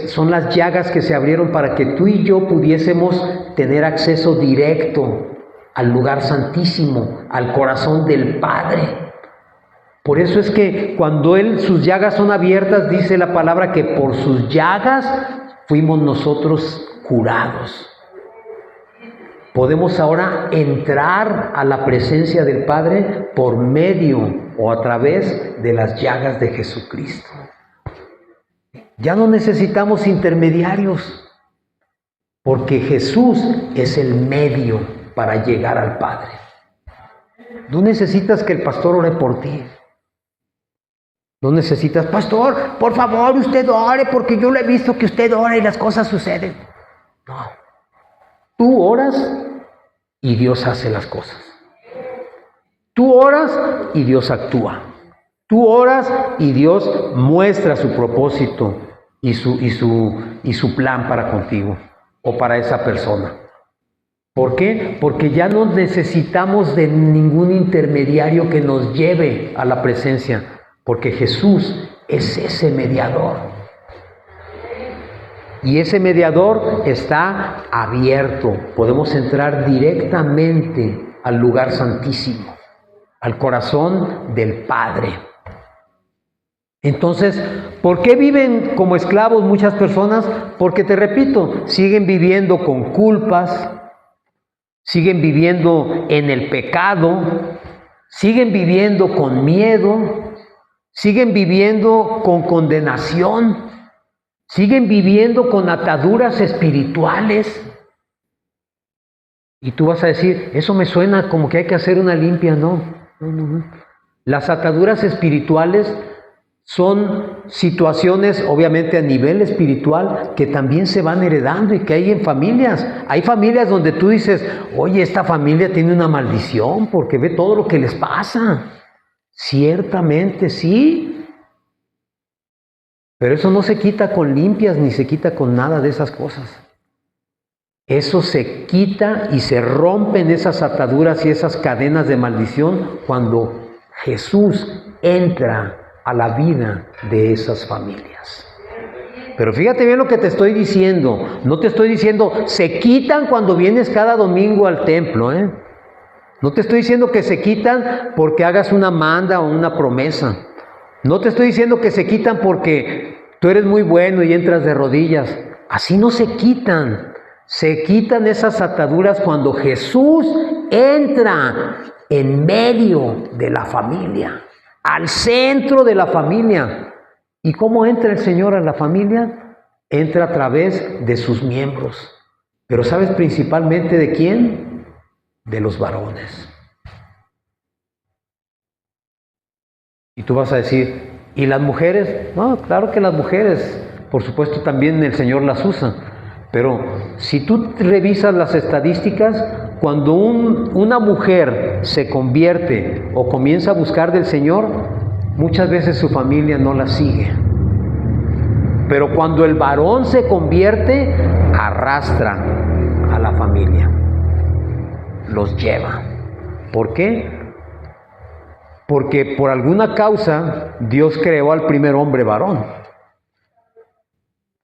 son las llagas que se abrieron para que tú y yo pudiésemos tener acceso directo al lugar santísimo, al corazón del Padre. Por eso es que cuando sus llagas son abiertas, dice la palabra que por sus llagas fuimos nosotros curados. Podemos ahora entrar a la presencia del Padre por medio o a través de las llagas de Jesucristo. Ya no necesitamos intermediarios, porque Jesús es el medio para llegar al Padre. No necesitas que el pastor ore por ti. No necesitas, pastor, por favor, usted ore, porque yo le he visto que usted ora y las cosas suceden. No. Tú oras y Dios hace las cosas. Tú oras y Dios actúa. Tú oras y Dios muestra su propósito y su plan para contigo o para esa persona. ¿Por qué? Porque ya no necesitamos de ningún intermediario que nos lleve a la presencia, porque Jesús es ese mediador. Y ese mediador está abierto. Podemos entrar directamente al lugar santísimo, al corazón del Padre. Entonces, ¿por qué viven como esclavos muchas personas? Porque, te repito, siguen viviendo con culpas, siguen viviendo en el pecado, siguen viviendo con miedo, siguen viviendo con condenación, siguen viviendo con ataduras espirituales. Y tú vas a decir, eso me suena como que hay que hacer una limpia. No. Las ataduras espirituales son situaciones, obviamente a nivel espiritual, que también se van heredando y que hay en familias. Hay familias donde tú dices, oye, esta familia tiene una maldición porque ve todo lo que les pasa. Ciertamente sí, pero eso no se quita con limpias ni se quita con nada de esas cosas. Eso se quita y se rompen esas ataduras y esas cadenas de maldición cuando Jesús entra a la vida de esas familias. Pero fíjate bien lo que te estoy diciendo. No te estoy diciendo, se quitan cuando vienes cada domingo al templo, No te estoy diciendo que se quitan porque hagas una manda o una promesa. No te estoy diciendo que se quitan porque tú eres muy bueno y entras de rodillas. Así no se quitan. Se quitan esas ataduras cuando Jesús entra en medio de la familia, al centro de la familia. ¿Y cómo entra el Señor a la familia? Entra a través de sus miembros. Pero ¿sabes principalmente de quién? De los varones. Y tú vas a decir, ¿y las mujeres? No, claro que las mujeres, por supuesto, también el Señor las usa. Pero si tú revisas las estadísticas, cuando una mujer se convierte o comienza a buscar del Señor, muchas veces su familia no la sigue. Pero cuando el varón se convierte, arrastra a la familia, los lleva. ¿Por qué? Porque por alguna causa Dios creó al primer hombre varón,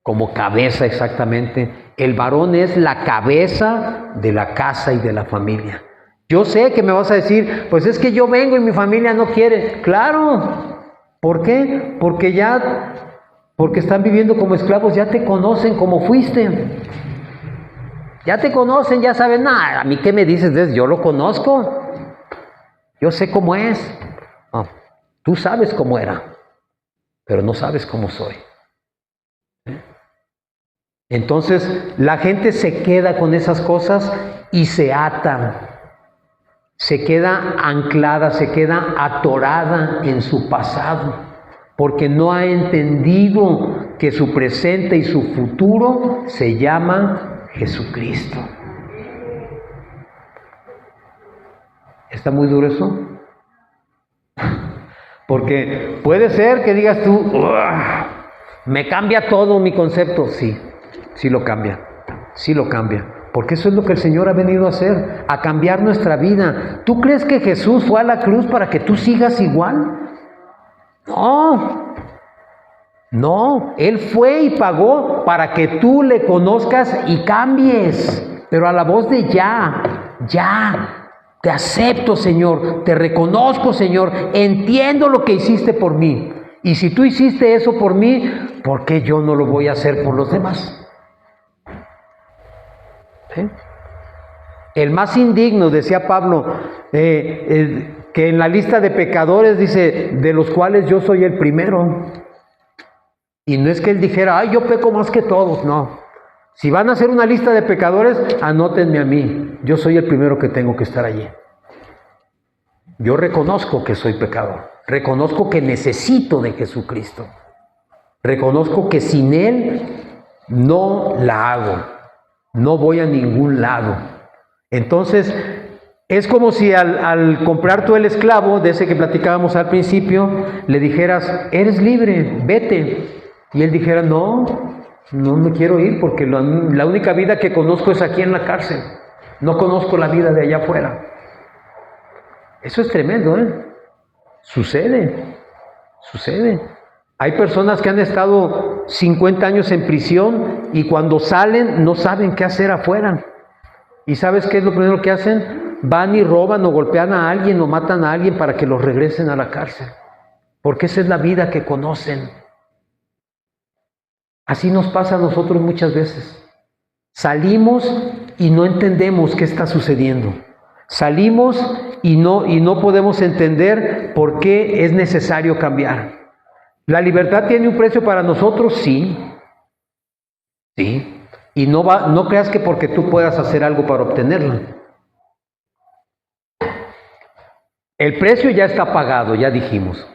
como cabeza exactamente. El varón es la cabeza de la casa y de la familia. Yo sé que me vas a decir, pues es que yo vengo y mi familia no quiere. Claro. ¿Por qué? Porque están viviendo como esclavos, ya te conocen como fuiste. Ya te conocen, ya saben, nada, a mí qué me dices de eso, yo lo conozco. Yo sé cómo es. No, tú sabes cómo era, pero no sabes cómo soy. Entonces la gente se queda con esas cosas y se ata, se queda anclada, se queda atorada en su pasado, porque no ha entendido que su presente y su futuro se llama Jesucristo. ¿Está muy duro eso? Porque puede ser que digas tú, me cambia todo mi concepto, sí. sí lo cambia, sí lo cambia. Porque eso es lo que el Señor ha venido a hacer, a cambiar nuestra vida. ¿Tú crees que Jesús fue a la cruz para que tú sigas igual? No, no, Él fue y pagó para que tú le conozcas y cambies. Pero a la voz de ya, te acepto, Señor, te reconozco, Señor, entiendo lo que hiciste por mí. Y si tú hiciste eso por mí, ¿por qué yo no lo voy a hacer por los demás? ¿Sí? El más indigno, decía Pablo, que en la lista de pecadores dice, de los cuales yo soy el primero. Y no es que él dijera, ay, yo peco más que todos, no. Si van a hacer una lista de pecadores, anótenme a mí. Yo soy el primero que tengo que estar allí. Yo reconozco que soy pecador. Reconozco que necesito de Jesucristo. Reconozco que sin Él no la hago. No voy a ningún lado. Entonces, es como si al comprar tú el esclavo, de ese que platicábamos al principio, le dijeras, eres libre, vete. Y él dijera, no me quiero ir porque la única vida que conozco es aquí en la cárcel. No conozco la vida de allá afuera. Eso es tremendo, ¿eh? Sucede. Hay personas que han estado 50 años en prisión y cuando salen no saben qué hacer afuera. ¿Y sabes qué es lo primero que hacen? Van y roban o golpean a alguien o matan a alguien para que los regresen a la cárcel. Porque esa es la vida que conocen. Así nos pasa a nosotros muchas veces. Salimos y no entendemos qué está sucediendo. Salimos y no podemos entender por qué es necesario cambiar. ¿La libertad tiene un precio para nosotros? Sí. Y no creas que porque tú puedas hacer algo para obtenerla. El precio ya está pagado, ya dijimos.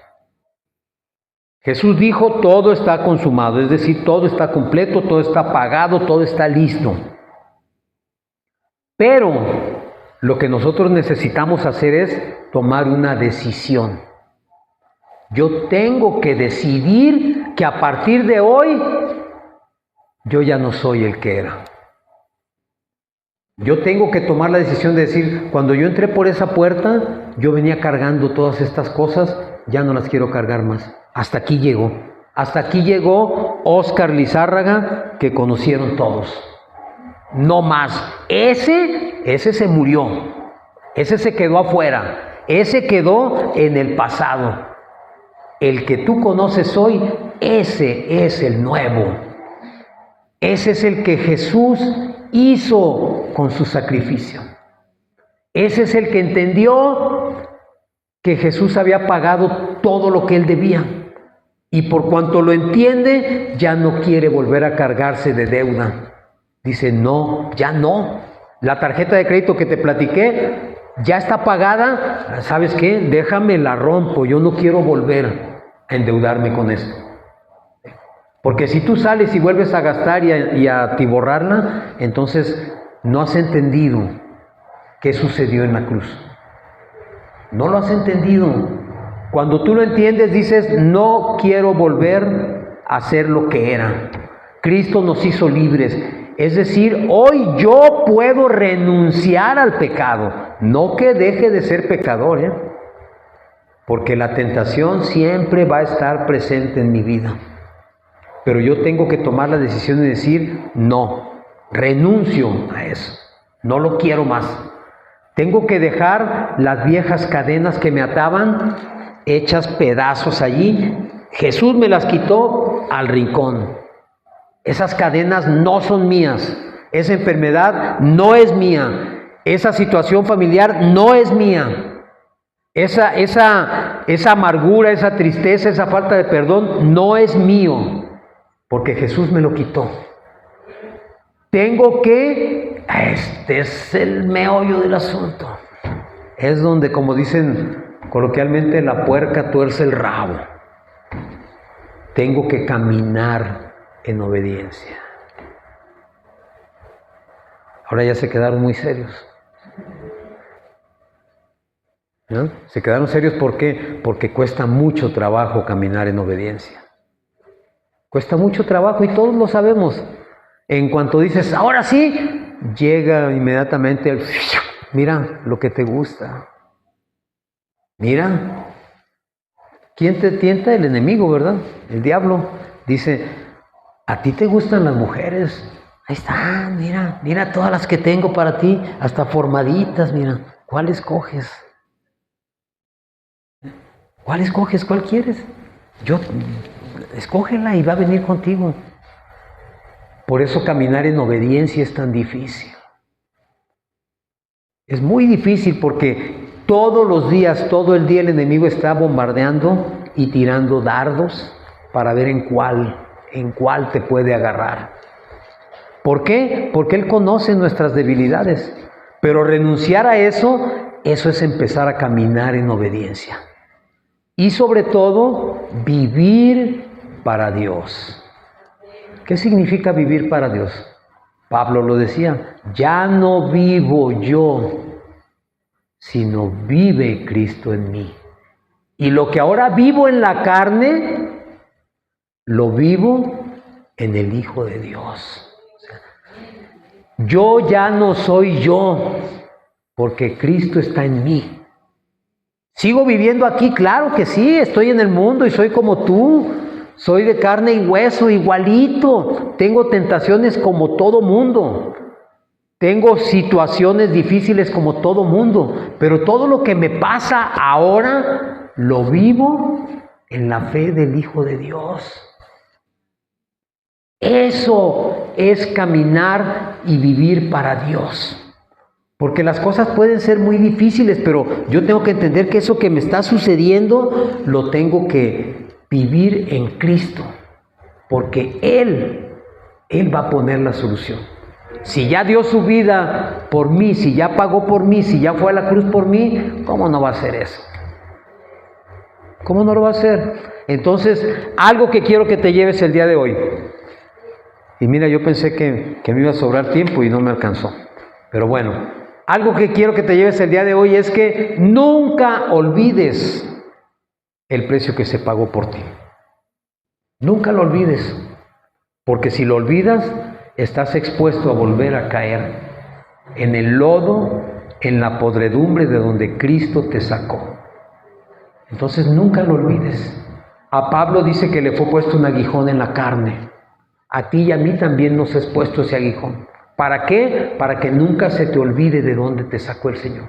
Jesús dijo, todo está consumado, es decir, todo está completo, todo está pagado, todo está listo. Pero lo que nosotros necesitamos hacer es tomar una decisión. Yo tengo que decidir que a partir de hoy yo ya no soy el que era. Yo tengo que tomar la decisión de decir, cuando yo entré por esa puerta, yo venía cargando todas estas cosas, ya no las quiero cargar más. Hasta aquí llegó. Hasta aquí llegó Óscar Lizárraga, que conocieron todos. No más. Ese se murió. Ese se quedó afuera. Ese quedó en el pasado. El que tú conoces hoy, ese es el nuevo. Ese es el que Jesús hizo con su sacrificio. Ese es el que entendió que Jesús había pagado todo lo que él debía. Y por cuanto lo entiende, ya no quiere volver a cargarse de deuda. Dice, no, ya no. La tarjeta de crédito que te platiqué ya está pagada. ¿Sabes qué? Déjame la rompo. Yo no quiero volver a endeudarme con esto. Porque si tú sales y vuelves a gastar y a atiborrarla, entonces no has entendido qué sucedió en la cruz. No lo has entendido. Cuando tú lo entiendes, dices, no quiero volver a ser lo que era. Cristo nos hizo libres. Es decir, hoy yo puedo renunciar al pecado. No que deje de ser pecador, porque la tentación siempre va a estar presente en mi vida. Pero yo tengo que tomar la decisión de decir, no, renuncio a eso. No lo quiero más. Tengo que dejar las viejas cadenas que me ataban, hechas pedazos allí. Jesús me las quitó al rincón. Esas cadenas no son mías. Esa enfermedad no es mía. Esa situación familiar no es mía. Esa amargura, esa tristeza, esa falta de perdón no es mío. Porque Jesús me lo quitó. Tengo que... Este es el meollo del asunto. Es donde, como dicen coloquialmente, la puerca tuerce el rabo. Tengo que caminar en obediencia. Ahora ya se quedaron muy serios. ¿No? Se quedaron serios, ¿por qué? Porque cuesta mucho trabajo caminar en obediencia. Cuesta mucho trabajo y todos lo sabemos. En cuanto dices, ahora sí, llega inmediatamente el, mira lo que te gusta. Mira, ¿quién te tienta? El enemigo, ¿verdad? El diablo. Dice, ¿a ti te gustan las mujeres? Ahí está, mira, mira todas las que tengo para ti, hasta formaditas, mira. ¿Cuál escoges? ¿Cuál escoges? ¿Cuál quieres? Escógela y va a venir contigo. Por eso caminar en obediencia es tan difícil. Es muy difícil porque todos los días, todo el día el enemigo está bombardeando y tirando dardos para ver en cuál te puede agarrar. ¿Por qué? Porque Él conoce nuestras debilidades. Pero renunciar a eso es empezar a caminar en obediencia. Y sobre todo, vivir para Dios. ¿Qué significa vivir para Dios? Pablo lo decía, ya no vivo yo, sino vive Cristo en mí. Y lo que ahora vivo en la carne, lo vivo en el Hijo de Dios. Yo ya no soy yo, porque Cristo está en mí. ¿Sigo viviendo aquí? Claro que sí, estoy en el mundo y soy como tú. Soy de carne y hueso, igualito. Tengo tentaciones como todo mundo. Tengo situaciones difíciles como todo mundo. Pero todo lo que me pasa ahora, lo vivo en la fe del Hijo de Dios. Eso es caminar y vivir para Dios. Porque las cosas pueden ser muy difíciles, pero yo tengo que entender que eso que me está sucediendo, lo tengo que vivir en Cristo. Porque Él va a poner la solución. Si ya dio su vida por mí, si ya pagó por mí, si ya fue a la cruz por mí, ¿cómo no va a hacer eso? ¿Cómo no lo va a hacer? Entonces, algo que quiero que te lleves el día de hoy. Y mira, yo pensé que me iba a sobrar tiempo y no me alcanzó. Pero bueno, algo que quiero que te lleves el día de hoy es que nunca olvides el precio que se pagó por ti. Nunca lo olvides, porque si lo olvidas, estás expuesto a volver a caer en el lodo, en la podredumbre de donde Cristo te sacó. Entonces nunca lo olvides. A Pablo dice que le fue puesto un aguijón en la carne. A ti y a mí también nos es puesto ese aguijón. ¿Para qué? Para que nunca se te olvide de dónde te sacó el Señor.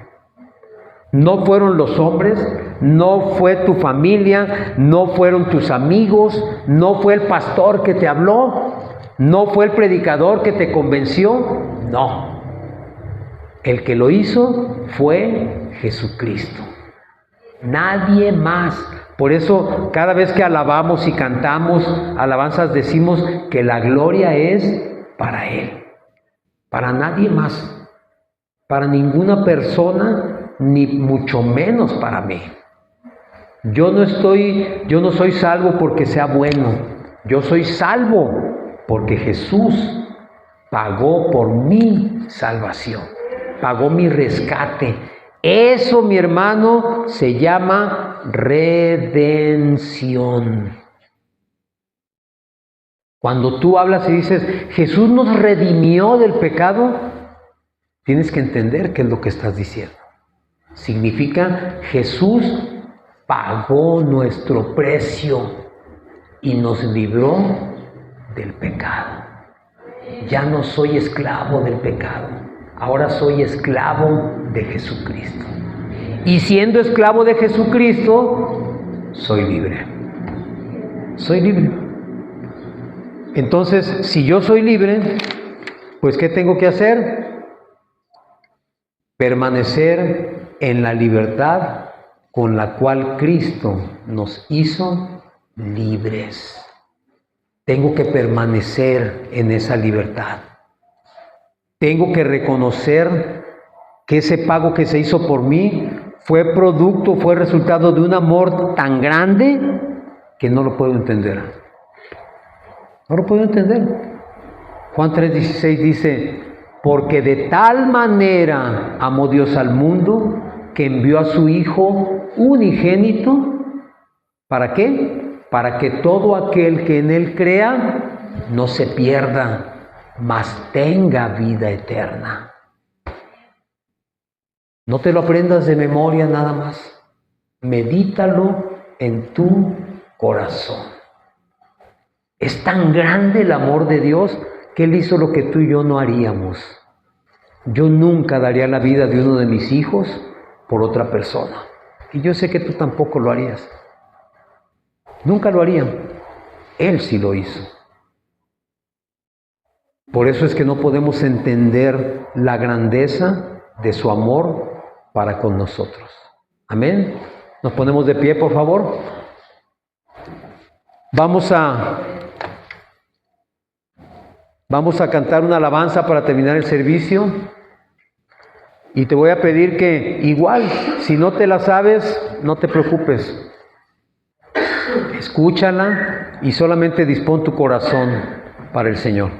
No fueron los hombres, no fue tu familia, no fueron tus amigos, no fue el pastor que te habló, no fue el predicador que te convenció, no. El que lo hizo fue Jesucristo. Nadie más. Por eso cada vez que alabamos y cantamos alabanzas decimos que la gloria es para Él, para nadie más, para ninguna persona, ni mucho menos para mí. Yo no soy salvo porque sea bueno, yo soy salvo porque Jesús pagó por mi salvación, pagó mi rescate. Eso, mi hermano, se llama redención. Cuando tú hablas y dices, Jesús nos redimió del pecado, tienes que entender qué es lo que estás diciendo. Significa, Jesús pagó nuestro precio y nos libró del pecado. Ya no soy esclavo del pecado, ahora soy esclavo de Jesucristo. Y siendo esclavo de Jesucristo, soy libre. Soy libre. Entonces, si yo soy libre, pues ¿qué tengo que hacer? Permanecer en la libertad con la cual Cristo nos hizo libres. Tengo que permanecer en esa libertad. Tengo que reconocer que ese pago que se hizo por mí fue resultado de un amor tan grande que no lo puedo entender. No lo puedo entender. Juan 3:16 dice, porque de tal manera amó Dios al mundo que envió a su Hijo unigénito. ¿Para qué? Para que todo aquel que en Él crea no se pierda, mas tenga vida eterna. No te lo aprendas de memoria nada más. Medítalo en tu corazón. Es tan grande el amor de Dios que Él hizo lo que tú y yo no haríamos. Yo nunca daría la vida de uno de mis hijos por otra persona. Y yo sé que tú tampoco lo harías. Nunca lo harían. Él sí lo hizo. Por eso es que no podemos entender la grandeza de su amor para con nosotros. Amén. Nos ponemos de pie, por favor. Vamos a cantar una alabanza para terminar el servicio. Y te voy a pedir que igual, si no te la sabes, no te preocupes. Escúchala y solamente dispón tu corazón para el Señor.